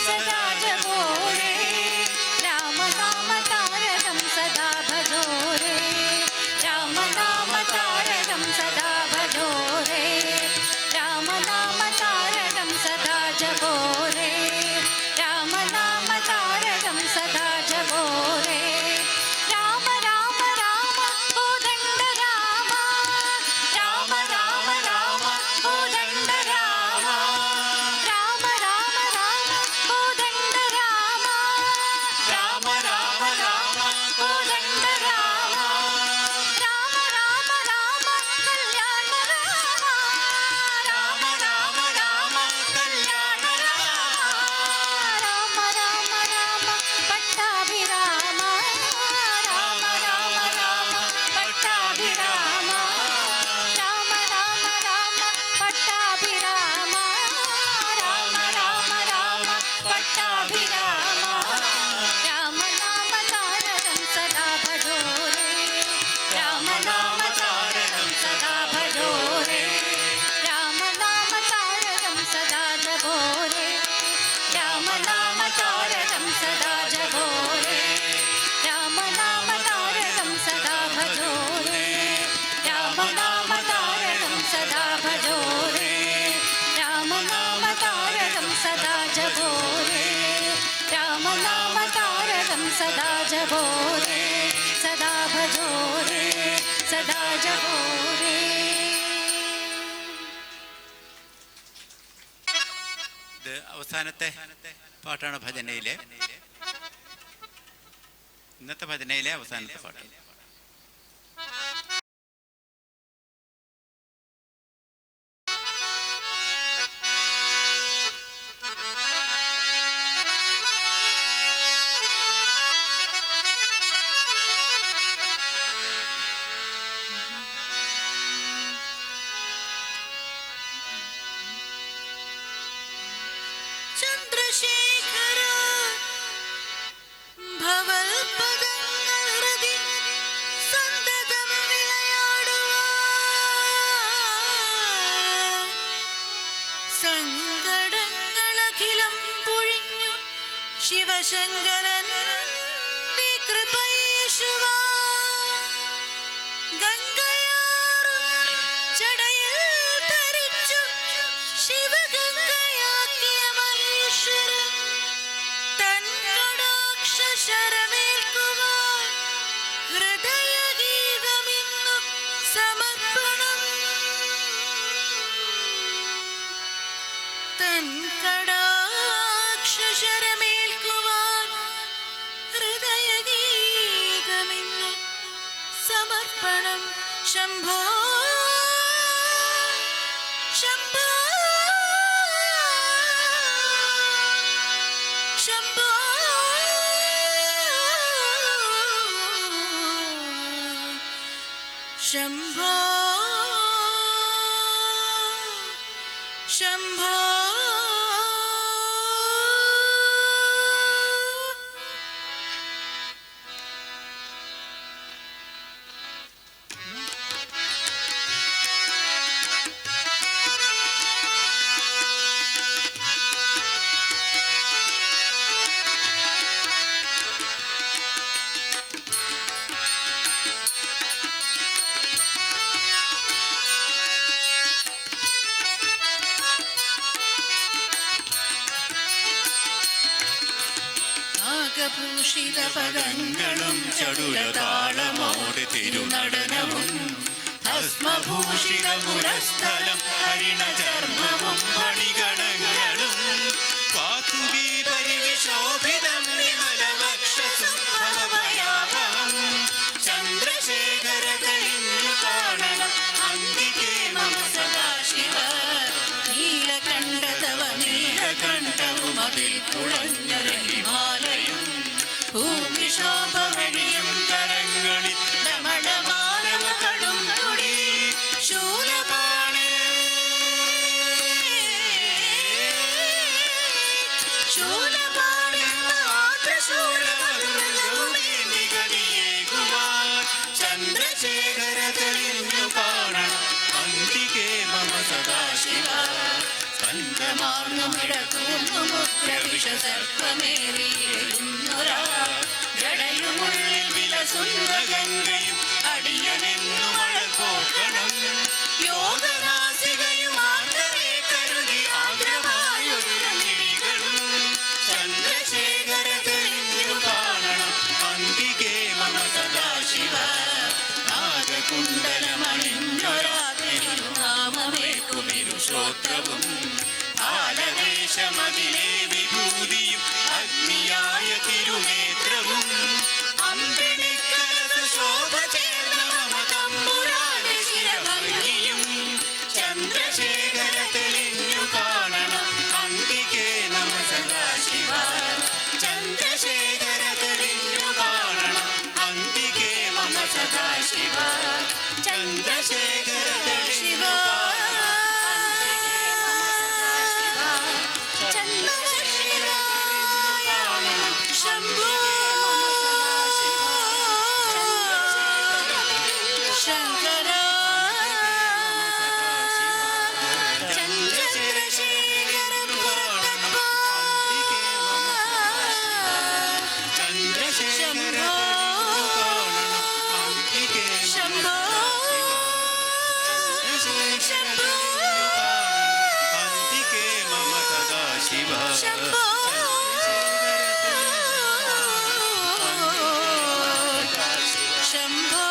सदा जपो रे. राम नाम तारकं सदा भजो रे. राम नाम तारकं सदा भजो रे. राम नाम तारकं सदा जपो रे. राम नाम तारकं सदा जपो रे. राम राम राम कोदंड राम. राम राम राम कोदंड राम. राम राम राम कोदंड राम. രാമ രാമ രാമ कोदंड राम. राम राम राम कल्याण राम. രാമ രാമ രാമ കല്യാണ രാമ. राम राम राम पट्टाभिराम. राम राम राम पट्टाभिराम. राम राम राम पट्टाभिराम. राम राम राम पट्टाभिराम. राम नाम तारकं सदा भजो रे. राम नाम तारकं सदा भजो रे. राम नाम तारकं सदा जपो रे. राम नाम तारकं सदा जपो रे. राम नाम तारकं सदा भजो रे. राम नाम तारकं सदा भजो रे. राम नाम तारकं सदा जपो रे. राम नाम तारकं सदा जपो रे. सदा भजो रे. सदा जपो रे. ഇത് അവസാനത്തെ പാട്ടാണ് ഭജനയിലെ. ഇന്നത്തെ ഭജനയിലെ അവസാനത്തെ പാട്ട്. ശിവശങ്കരൻ കൃപയേശുവാ ഗംഗയാറും ചടയിൽ ധരിച്ചു ശിവഗംഗയാക്കിയ മഹേശ്വരൻ തൻ കടാക്ഷ ശരമേൽക്കുവാൻ ഹൃദയഗീതമിന്നു സമർപ്പണം തൻ കടാക്ഷ ശരമേൽക്കുവാൻ ഹൃദയഗീതമിന്നു സമർപ്പണം ശംഭോ ശംഭോ ശംഭോ ശംഭോ ശംഭോ നാഗഭൂഷിത പദങ്ങളും ചടുലതാളമോടെ തിരുനടനവും ഭസ്മഭൂഷിത മുരസ്ഥലം ഹരിണചർമ്മവും മണികടങ്ങളും പാതുകീ പരിവിശോഭിതം വിമലവക്ഷസും ഭവഭയാവഹം ചന്ദ്രശേഖര കഴിഞ്ഞു കാണണം അന്തികേ മമ സദാശിവ നീലകണ്ഠ തവ നീലകണ്ഠവും അതിൽ കുളഞ്ഞൊരു ഹിമാലയം ഭൂമിശോഭ വഴിയും കരങ്ങളിൽ ഡമഡമാനവകളും തുടി ശൂലപാണി ശൂലപാണി മാതൃശൂലമരുളുവാൻ ചന്ദ്രശേഖര തെളിഞ്ഞു കാണണം അന്തികേ മമ സദാശിവ സ്കന്ധമാർന്നുമിടകൂർന്നു മുദ്രവിഷസർപ്പമേറിയിരുന്നൊരാ ജടയുമുള്ളിൽ വിലസുന്ന ഗംഗയും അടിയനെന്നു മഴ പോകണം യോഗനാസികയും ആർദ്രരെ കരുതി ആഗ്രഹമായൊരു മിഴികളും ചന്ദ്രശേഖര തെളിഞ്ഞു കാണണം അന്തികേ മമ സദാശിവ നാഗകുണ്ടലമണിഞ്ഞൊരാ തിരുനാമമേൽക്കുമിരുശ്രോത്രവും ആലവേശമതിലെ വിഭൂതിയും അഗ്നിയായ തിരുനേത്രവും അമ്പിളിക്കലസ ശോഭ ചേർന്ന മമ തമ്പുരാന്റെ ശിരഭംഗിയും ചന്ദ്രശേഖര തെളിഞ്ഞു കാണണം അന്തികേ നമ സദാശിവ ചന്ദ്രശേഖര തെളിഞ്ഞു കാണണം അന്തികേ മമ സദാശിവ ചന്ദ്രശേഖര തെളിഞ്ഞു ശംഭോ ശങ്കര ചന്ദ്രശേഖര പുരത്തപ്പ ശംഭോ ശംഭോ ശംഭോ അന്തികേ മമ സദാശിവ ശംഭോ ശംഭോ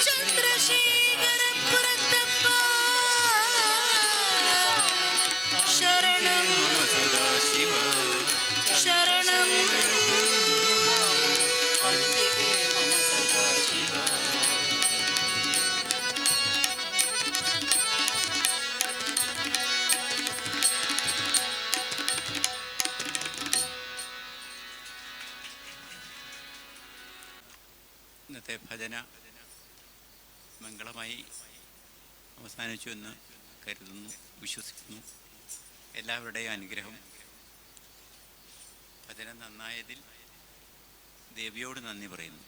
ചന്ദ്രശേഖര പുരത്തപ്പ ശരണം സദാശിവ ശരണം ഇന്നത്തെ ഭജന മംഗളമായി അവസാനിച്ചു എന്ന് കരുതുന്നു, വിശ്വസിക്കുന്നു. എല്ലാവരുടെയും അനുഗ്രഹം. ഭജന നന്നായതിൽ ദേവിയോട് നന്ദി പറയുന്നു.